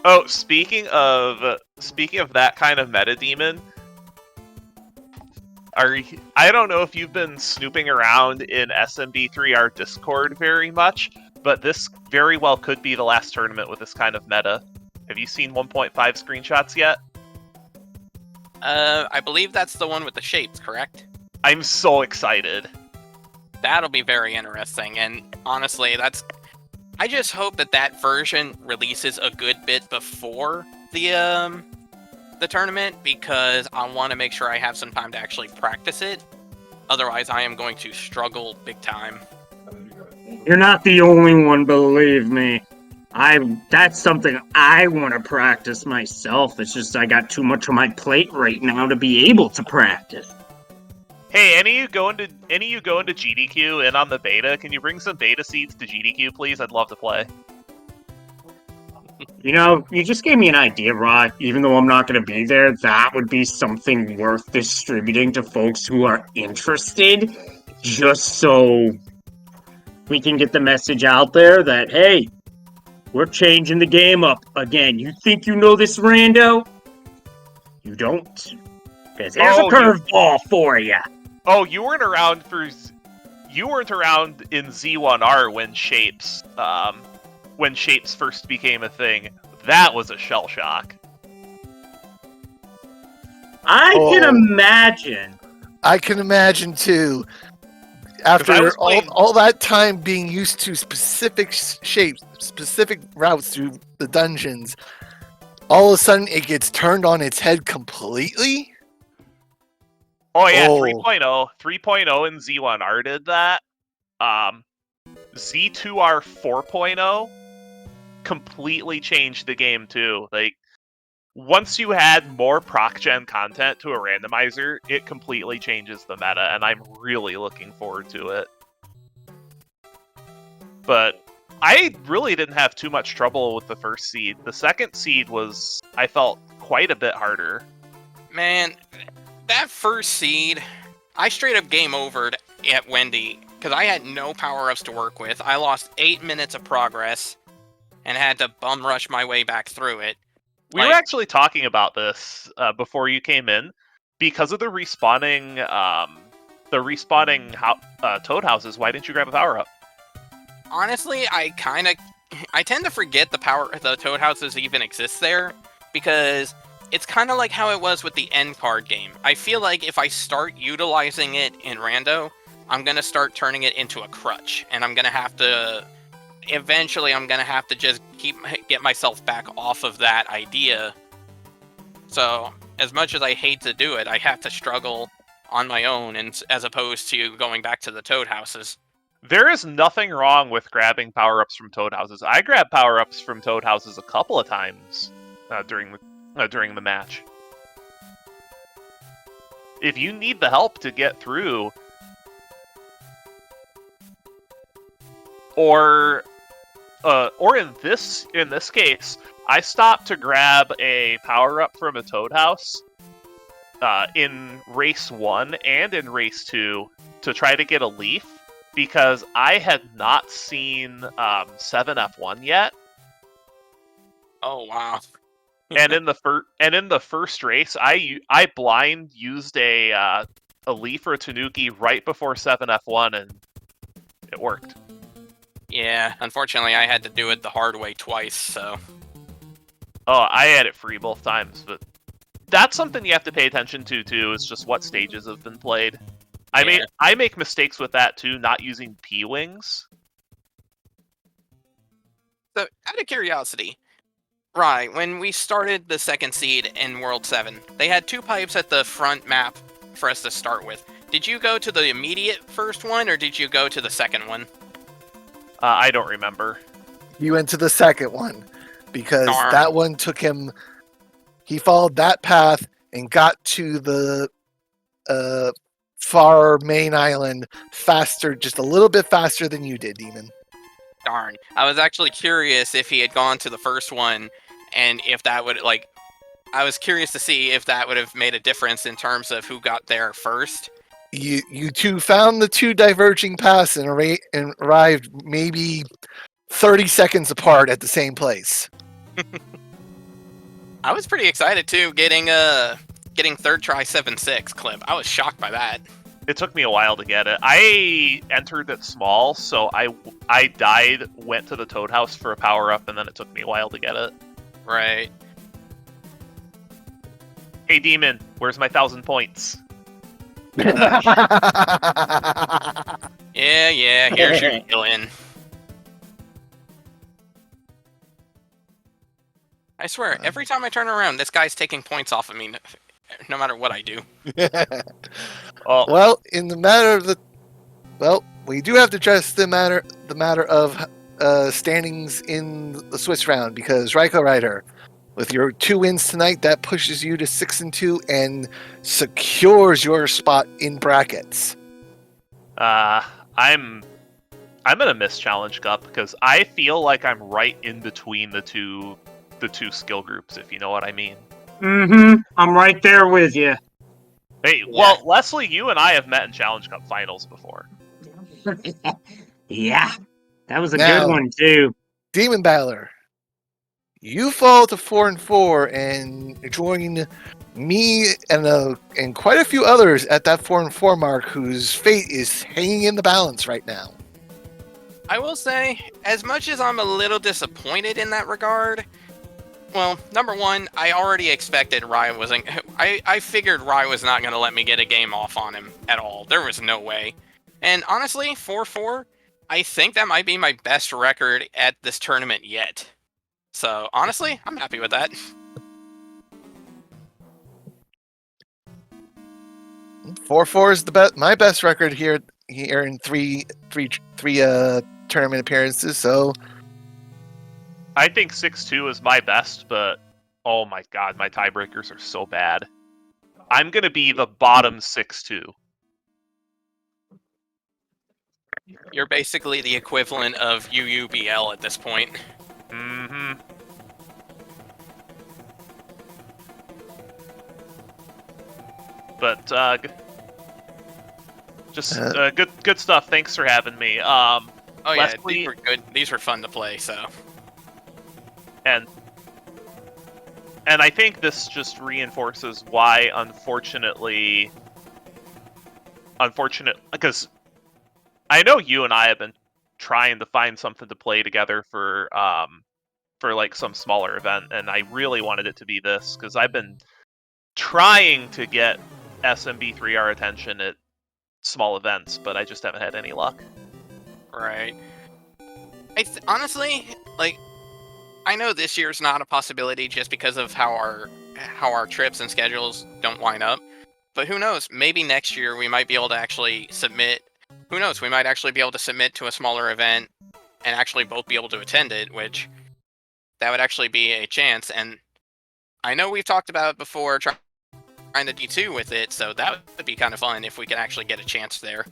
Oh, speaking of that kind of meta demon, I don't know if you've been snooping around in SMB3 our Discord very much, but this very well could be the last tournament with this kind of meta. Have you seen 1.5 screenshots yet? I believe that's the one with the shapes, correct? I'm so excited. That'll be very interesting, and honestly, I just hope that version releases a good bit before the tournament, because I want to make sure I have some time to actually practice it. Otherwise, I am going to struggle big time. You're not the only one, believe me. That's something I want to practice myself. It's just I got too much on my plate right now to be able to practice. Hey, any of you going to GDQ and on the beta? Can you bring some beta seeds to GDQ, please? I'd love to play. You know, you just gave me an idea, Rod. Even though I'm not going to be there, that would be something worth distributing to folks who are interested, just so we can get the message out there that, hey, we're changing the game up again. You think you know this rando? You don't. Because here's a curveball for you. Oh, you weren't around in Z1R when shapes first became a thing. That was a shell shock. I can imagine. I can imagine too. After all that time being used to specific shapes, specific routes through the dungeons, all of a sudden it gets turned on its head completely. Oh yeah, 3.0 and Z1R did that. Z2R 4.0 completely changed the game too. Like, once you add more proc-gen content to a randomizer, it completely changes the meta, and I'm really looking forward to it. But I really didn't have too much trouble with the first seed. The second seed was, I felt, quite a bit harder. Man, that first seed, I straight up game overed at Wendy, because I had no power-ups to work with. I lost 8 minutes of progress, and had to bum rush my way back through it. We were actually talking about this before you came in, because of the respawning toad houses. Why didn't you grab a power up? Honestly, I tend to forget the toad houses even exist there, because it's kind of like how it was with the end card game. I feel like if I start utilizing it in rando, I'm gonna start turning it into a crutch, and eventually I'm gonna have to just get myself back off of that idea. So, as much as I hate to do it, I have to struggle on my own, and as opposed to going back to the toad houses. There is nothing wrong with grabbing power-ups from toad houses. I grabbed power-ups from toad houses a couple of times during the match. If you need the help to get through, or in this case, I stopped to grab a power-up from a toad house in race 1 and in race 2 to try to get a leaf, because I had not seen 7F1 yet. Oh wow. and in the first race, I blind used a leaf or a tanuki right before 7F1, and it worked. Yeah, unfortunately I had to do it the hard way twice, so... Oh, I had it free both times, but that's something you have to pay attention to, too, is just what stages have been played. I make mistakes with that, too, not using P-Wings. So, out of curiosity, right, when we started the second seed in World 7, they had 2 pipes at the front map for us to start with. Did you go to the immediate first one, or did you go to the second one? I don't remember. He went to the second one because Darn. that one took him. He followed that path and got to the far main island faster, just a little bit faster than you did, Demon. Darn. I was actually curious if he had gone to the first one, and if that would, like... I was curious to see if that would have made a difference in terms of who got there first. You two found the two diverging paths and arrived maybe 30 seconds apart at the same place. I was pretty excited too, getting third try 7-6 clip. I was shocked by that. It took me a while to get it. I entered it small, so I died, went to the Toad House for a power-up, and then it took me a while to get it. Right. Hey, Demon, where's my 1,000 points? Yeah, here's your villain. I swear, every time I turn around, this guy's taking points off of me, no matter what I do. Well, in the matter of we do have to address the matter of standings in the Swiss round, because RaikouRider, with your 2 wins tonight, that pushes you to 6-2 and secures your spot in brackets. I'm gonna miss Challenge Cup because I feel like I'm right in between the two skill groups, if you know what I mean. Mm-hmm. I'm right there with you. Hey, well, Leslie, you and I have met in Challenge Cup finals before. Yeah, that was a Now, good one too. DemonBattler, you fall to 4-4 and join me and quite a few others at that 4-4 mark, whose fate is hanging in the balance right now. I will say, as much as I'm a little disappointed in that regard, well, number one, I already expected Rye wasn't... I figured Rye was not going to let me get a game off on him at all. There was no way. And honestly, 4-4, I think that might be my best record at this tournament yet. So, honestly, I'm happy with that. 4-4 is my best record here in three tournament appearances. So I think 6-2 is my best, but oh my god, my tiebreakers are so bad. I'm gonna be the bottom 6-2. You're basically the equivalent of UUBL at this point. Mm-hmm. But good stuff. Thanks for having me. Oh yeah, Leslie, these were good. These were fun to play. So, and I think this just reinforces why, unfortunately, because I know you and I have been trying to find something to play together for like some smaller event, and I really wanted it to be this because I've been trying to get SMB3 our attention at small events, but I just haven't had any luck. right. Honestly, like, I know this year's not a possibility just because of how our trips and schedules don't line up. But who knows? Maybe next year we might be able to actually submit. Who knows? We might actually be able to submit to a smaller event and actually both be able to attend it, which that would actually be a chance. And I know we've talked about it before, trying to D2 with it, so that would be kind of fun if we can actually get a chance there.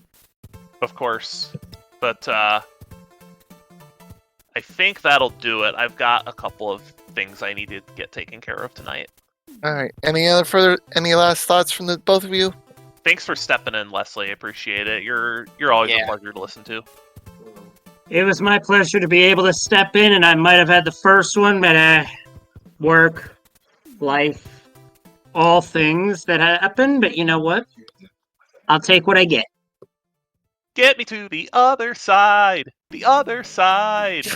Of course. But I think that'll do it. I've got a couple of things I need to get taken care of tonight. all right. Any last thoughts from the both of you? Thanks for stepping in, Leslie. I appreciate it. You're always a pleasure to listen to. It was my pleasure to be able to step in, and I might have had the first one, but work, life, all things that happen. But you know what? I'll take what I get. Get me to the other side. The other side.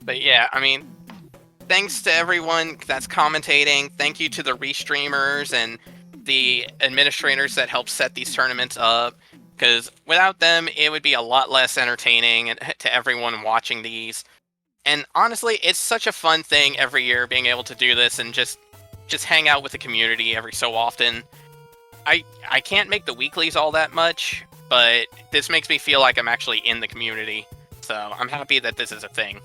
But yeah, I mean, thanks to everyone that's commentating. Thank you to the restreamers and the administrators that help set these tournaments up. Because without them, it would be a lot less entertaining to everyone watching these. And honestly, it's such a fun thing every year being able to do this and just hang out with the community every so often. I can't make the weeklies all that much, but this makes me feel like I'm actually in the community. So I'm happy that this is a thing.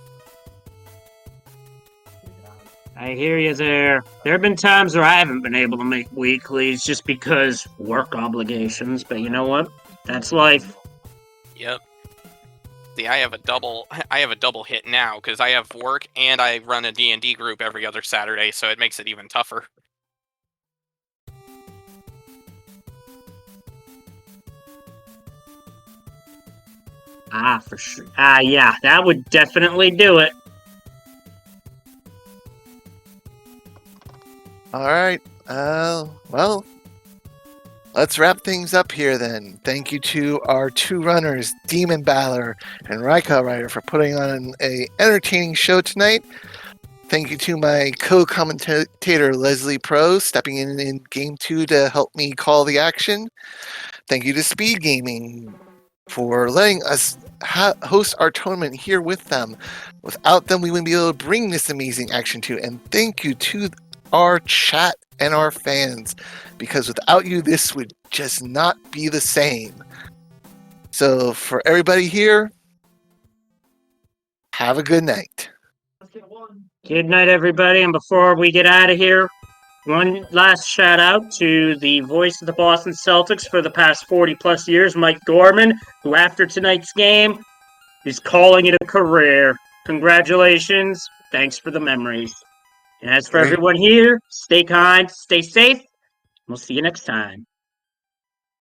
I hear you there. There have been times where I haven't been able to make weeklies just because work obligations, but you know what? That's life. Yep. See, I have a double hit now because I have work and I run a D&D group every other Saturday, so it makes it even tougher. For sure. Yeah, that would definitely do it. All right. Well, let's wrap things up here then. Thank you to our two runners, DemonBattler and RaikouRider, for putting on an entertaining show tonight. Thank you to my co-commentator, Leslie Pro, stepping in Game 2 to help me call the action. Thank you to SpeedGaming for letting us host our tournament here with them. Without them, we wouldn't be able to bring this amazing action to you. And thank you to our chat and our fans, because without you, this would just not be the same. So for everybody here, have a good night. Good night, everybody. And before we get out of here, one last shout out to the voice of the Boston Celtics for the past 40 plus years, Mike Gorman, who after tonight's game is calling it a career. Congratulations. Thanks for the memories. And as for everyone here, stay kind, stay safe. We'll see you next time.